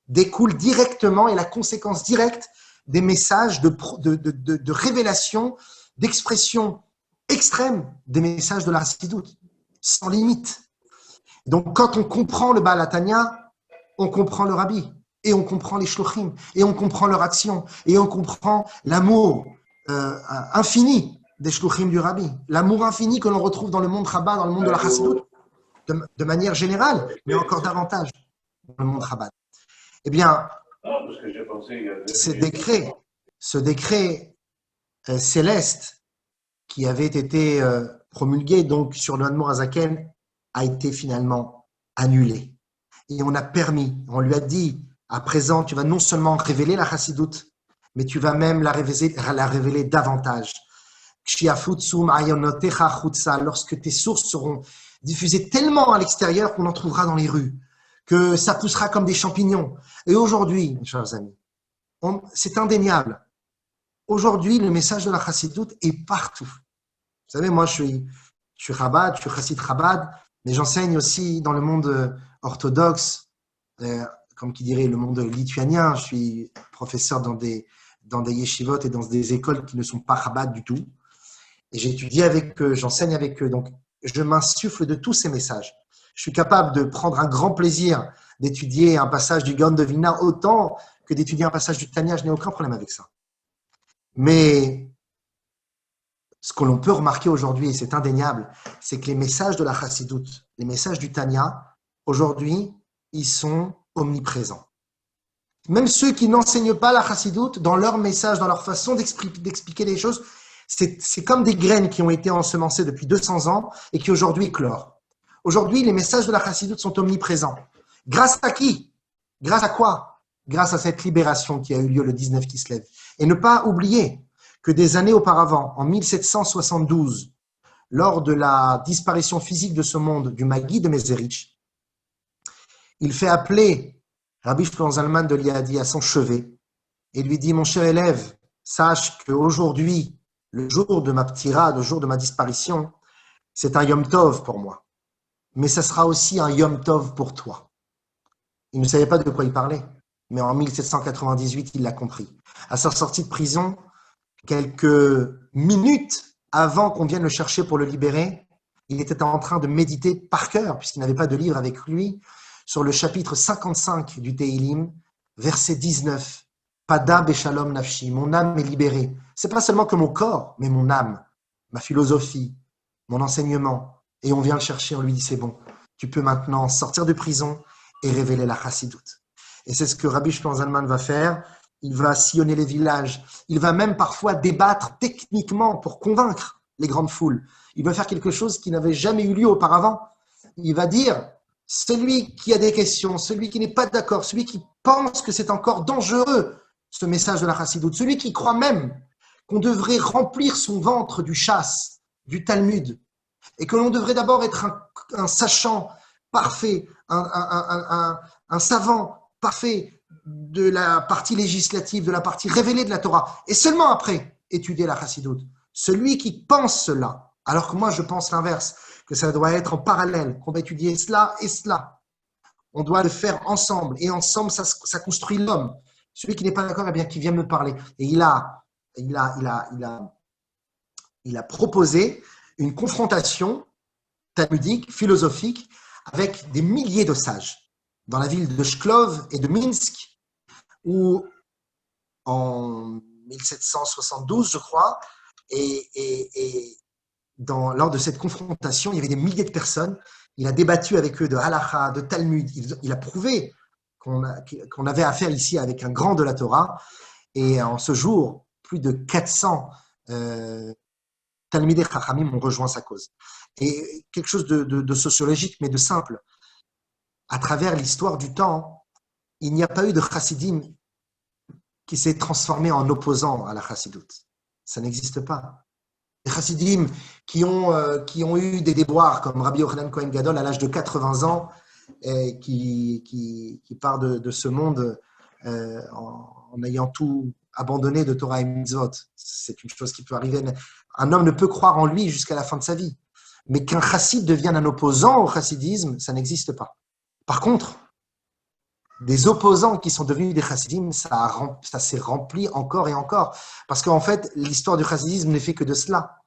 découle directement et la conséquence directe des messages de révélation, d'expression extrême des messages de la Chassidoute, sans limite. Donc, quand on comprend le Baal Hatanya, on comprend le Rabbi, et on comprend les Shlochim, et on comprend leur action, et on comprend l'amour infini des Shlochim du Rabbi, l'amour infini que l'on retrouve dans le monde Chabad, dans le monde de la Chassidoute, de manière générale, mais encore davantage dans le monde Chabad. Eh bien, ce décret céleste qui avait été promulgué donc sur le Admor Hazaken a été finalement annulé. Et on lui a dit, à présent, tu vas non seulement révéler la Chassidoute, mais tu vas même la révéler davantage. Lorsque tes sources seront diffusées tellement à l'extérieur qu'on en trouvera dans les rues, que ça poussera comme des champignons. Et aujourd'hui, mes chers amis, c'est indéniable. Aujourd'hui, le message de la Chassidoute est partout. Vous savez, moi, je suis Chabad, je suis Chassid Chabad, mais j'enseigne aussi dans le monde orthodoxe, comme qui dirait le monde lituanien. Je suis professeur dans des yeshivot et dans des écoles qui ne sont pas Chabad du tout. Et j'étudie avec eux, j'enseigne avec eux. Donc, je m'insuffle de tous ces messages. Je suis capable de prendre un grand plaisir d'étudier un passage du Gaon de Vilna autant que d'étudier un passage du Tanya. Je n'ai aucun problème avec ça. Mais ce que l'on peut remarquer aujourd'hui, et c'est indéniable, c'est que les messages de la Chassidoute, les messages du Tanya, aujourd'hui, ils sont omniprésents. Même ceux qui n'enseignent pas la Chassidoute, dans leur message, dans leur façon d'expliquer les choses, c'est comme des graines qui ont été ensemencées depuis 200 ans et qui aujourd'hui éclorent. Aujourd'hui, les messages de la Chassidoute sont omniprésents. Grâce à qui? Grâce à quoi? Grâce à cette libération qui a eu lieu le 19 Kislev. Et ne pas oublier que des années auparavant, en 1772, lors de la disparition physique de ce monde du Maguide de Mezerich, il fait appeler Rabbi Shlomo Zalman de Liadi à son chevet et lui dit « Mon cher élève, sache qu'aujourd'hui, le jour de ma ptira, le jour de ma disparition, c'est un Yom Tov pour moi. Mais ça sera aussi un Yom Tov pour toi. » Il ne savait pas de quoi il parlait, mais en 1798, il l'a compris. À sa sortie de prison, quelques minutes avant qu'on vienne le chercher pour le libérer, il était en train de méditer par cœur, puisqu'il n'avait pas de livre avec lui, sur le chapitre 55 du Tehillim, verset 19. Pada beshalom nafshi, mon âme est libérée. C'est pas seulement que mon corps, mais mon âme, ma philosophie, mon enseignement. Et on vient le chercher, on lui dit c'est bon, tu peux maintenant sortir de prison et révéler la Chassidoute. Et c'est ce que Rabbi Shlomo Zalman va faire. Il va sillonner les villages. Il va même parfois débattre techniquement pour convaincre les grandes foules. Il va faire quelque chose qui n'avait jamais eu lieu auparavant. Il va dire, celui qui a des questions, celui qui n'est pas d'accord, celui qui pense que c'est encore dangereux, ce message de la Chassidoute, celui qui croit même qu'on devrait remplir son ventre du chasse, du Talmud, et que l'on devrait d'abord être un sachant parfait, un savant parfait de la partie législative, de la partie révélée de la Torah, et seulement après étudier la Chassidoute. Celui qui pense cela, alors que moi je pense l'inverse, que ça doit être en parallèle, qu'on va étudier cela et cela. On doit le faire ensemble, et ensemble ça construit l'homme. Celui qui n'est pas d'accord, eh bien, qui vient me parler. Et il a proposé une confrontation talmudique, philosophique, avec des milliers de sages dans la ville de Shklov et de Minsk, où en 1772, je crois, et lors de cette confrontation, il y avait des milliers de personnes. Il a débattu avec eux de halakha, de Talmud. Il a prouvé qu'on avait affaire ici avec un grand de la Torah. Et en ce jour, plus de 400 Talmidei Chachamim ont rejoint sa cause. Et quelque chose de sociologique, mais de simple. À travers l'histoire du temps, il n'y a pas eu de chassidim qui s'est transformé en opposant à la chassidoute. Ça n'existe pas. Les chassidim qui ont eu des déboires, comme Rabbi Yochanan Cohen Gadol à l'âge de 80 ans, et qui part de ce monde en ayant tout abandonné de Torah et Mitzvot. C'est une chose qui peut arriver. Un homme ne peut croire en lui jusqu'à la fin de sa vie. Mais qu'un chassid devienne un opposant au chassidisme, ça n'existe pas. Par contre, des opposants qui sont devenus des chassidim, ça s'est rempli encore et encore. Parce qu'en fait, l'histoire du chassidisme n'est fait que de cela.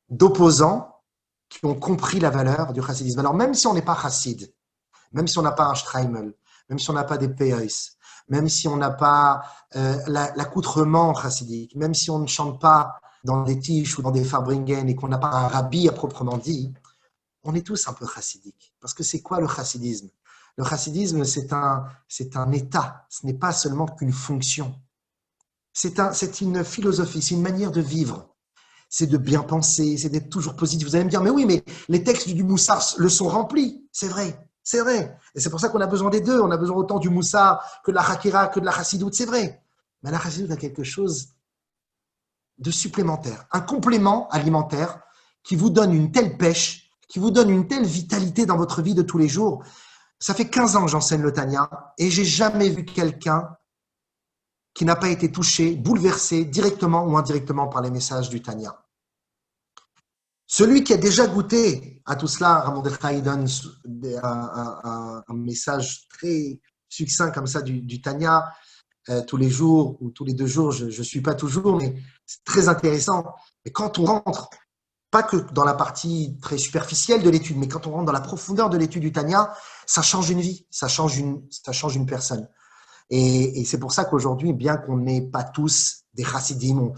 D'opposants qui ont compris la valeur du chassidisme. Alors même si on n'est pas chassid, même si on n'a pas un Streimel, même si on n'a pas des Peois, même si on n'a pas l'accoutrement chassidique, même si on ne chante pas dans des tiches ou dans des farbringen et qu'on n'a pas un rabbi à proprement dit, on est tous un peu chassidiques. Parce que c'est quoi le chassidisme? Le chassidisme, c'est un état, ce n'est pas seulement qu'une fonction. C'est une philosophie, c'est une manière de vivre. C'est de bien penser, c'est d'être toujours positif. Vous allez me dire, mais oui, mais les textes du Moussar le sont remplis. C'est vrai, c'est vrai. Et c'est pour ça qu'on a besoin des deux. On a besoin autant du Moussar que de la Hakira, que de la Chassidoute, c'est vrai. Mais la Chassidoute a quelque chose de supplémentaire, un complément alimentaire qui vous donne une telle pêche, qui vous donne une telle vitalité dans votre vie de tous les jours. Ça fait 15 ans que j'enseigne le Tanya et j'ai jamais vu quelqu'un qui n'a pas été touché, bouleversé directement ou indirectement par les messages du Tanya. Celui qui a déjà goûté à tout cela, Ramon Delchaï donne un message très succinct comme ça du Tanya, tous les jours ou tous les 2 jours, je ne suis pas toujours, mais c'est très intéressant. Et quand on rentre, pas que dans la partie très superficielle de l'étude, mais quand on rentre dans la profondeur de l'étude du Tanya, ça change une vie, ça change une personne. Et c'est pour ça qu'aujourd'hui, bien qu'on n'ait pas tous des chassidim,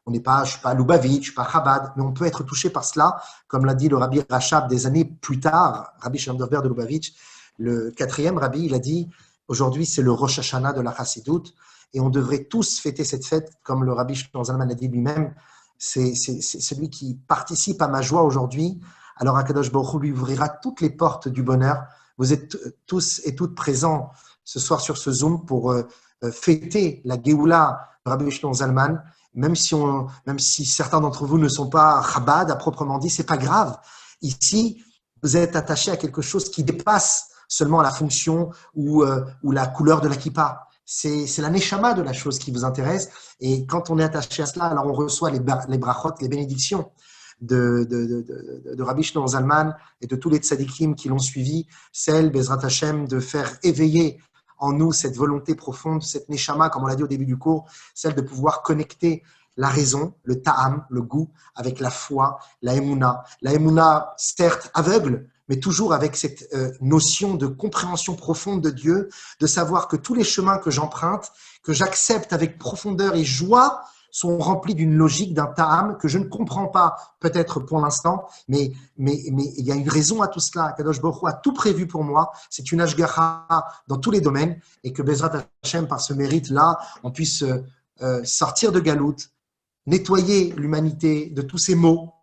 on n'est pas, je ne suis pas Lubavitch, je ne suis pas Chabad, mais on peut être touché par cela, comme l'a dit le Rabbi Rachab des années plus tard, Rabbi Shenderber de Lubavitch, le 4e Rabbi, il a dit, aujourd'hui c'est le Rosh Hashanah de la chassidoute, et on devrait tous fêter cette fête, comme le Rabbi Shlomo Zalman l'a dit lui-même, c'est celui qui participe à ma joie aujourd'hui. Alors Akadosh Baruch Hu lui ouvrira toutes les portes du bonheur. Vous êtes tous et toutes présents ce soir sur ce Zoom pour fêter la Géoula de Rabbi Shlomo Zalman. Même si certains d'entre vous ne sont pas Chabad à proprement dit, c'est pas grave. Ici, vous êtes attachés à quelque chose qui dépasse seulement la fonction ou la couleur de la kippa. C'est la neshama de la chose qui vous intéresse. Et quand on est attaché à cela, alors on reçoit les brachot, les bénédictions de Rabbi Shlomo Zalman et de tous les tzadikim qui l'ont suivi, celle, Bezrat Hashem, de faire éveiller en nous cette volonté profonde, cette neshama, comme on l'a dit au début du cours, celle de pouvoir connecter la raison, le ta'am, le goût, avec la foi, la émouna. La émouna, certes, aveugle, mais toujours avec cette notion de compréhension profonde de Dieu, de savoir que tous les chemins que j'emprunte, que j'accepte avec profondeur et joie, sont remplis d'une logique, d'un ta'am que je ne comprends pas peut-être pour l'instant, mais il y a une raison à tout cela. Kadosh Baruch Hu a tout prévu pour moi. C'est une ashgacha dans tous les domaines et que Bezrat Hashem, par ce mérite-là, on puisse sortir de Galout, nettoyer l'humanité de tous ces maux,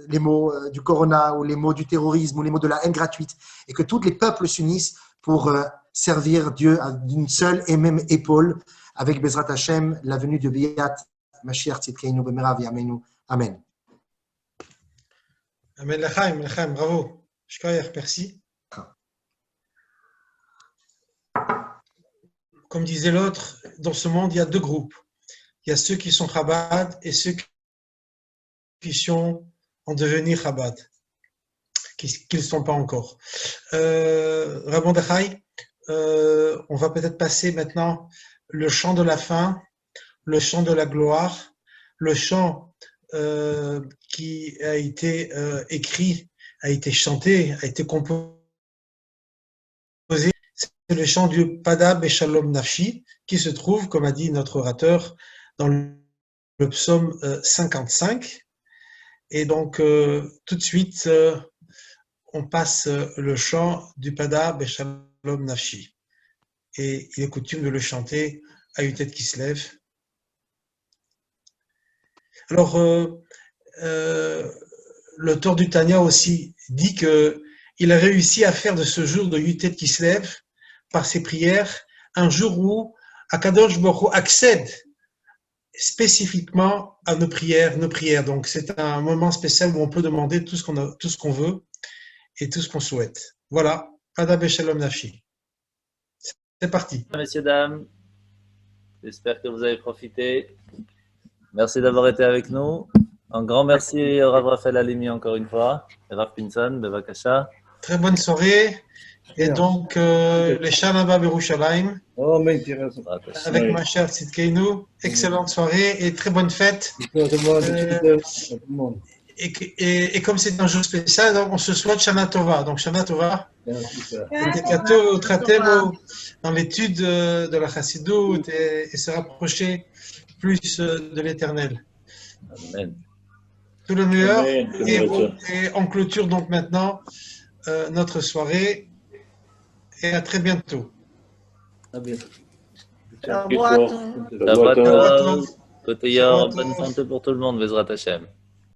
les mots du corona ou les mots du terrorisme ou les mots de la haine gratuite, et que tous les peuples s'unissent pour servir Dieu d'une seule et même épaule avec Bezrat Hashem, la venue de Biyat Mashiach Tzidkeinu B'merav Yameinu. Amen. Amen Lachaim, bravo. Shkoyach, merci. Comme disait l'autre, dans ce monde, il y a 2 groupes. Il y a ceux qui sont Chabad et ceux qui sont en devenir Chabad, qui ne sont pas encore. Rabbi Dachai, on va peut-être passer maintenant le chant de la fin, le chant de la gloire, le chant qui a été écrit, a été chanté, a été composé. C'est le chant du Pada Beshalom Nafshi, qui se trouve, comme a dit notre orateur, dans le psaume 55. Et donc, tout de suite, on passe le chant du Pada Beshalom Nafshi. Et il est coutume de le chanter à une tête qui se lève. Alors, l'auteur du Tanya aussi dit qu'il a réussi à faire de ce jour de Yutet qui se lève par ses prières un jour où Akadosh Baruch Hu accède spécifiquement à nos prières. Donc, c'est un moment spécial où on peut demander tout ce qu'on veut et tout ce qu'on souhaite. Voilà, Pada Beshalom Nafshi. C'est parti. Messieurs, dames, j'espère que vous avez profité. Merci d'avoir été avec nous. Un grand merci au Rav Raphaël Halimi encore une fois. Et Rav Pinson, Bevakasha. Très bonne soirée. Et donc, les Shanaba Berushalayim, avec ma chère Tzidkeinu. Excellente soirée et très bonne fête. Et comme c'est un jour spécial, donc on se souhaite Shana Tova. Donc, Shana Tova, dans l'étude de la Chassidut et se rapprocher plus de l'Éternel. Amen. Tout le meilleur. Amen. Et on clôture donc maintenant notre soirée. Et à très bientôt. Shabbat Tov. Côté Yor, bonne santé pour tout le monde, Bezrat Hashem.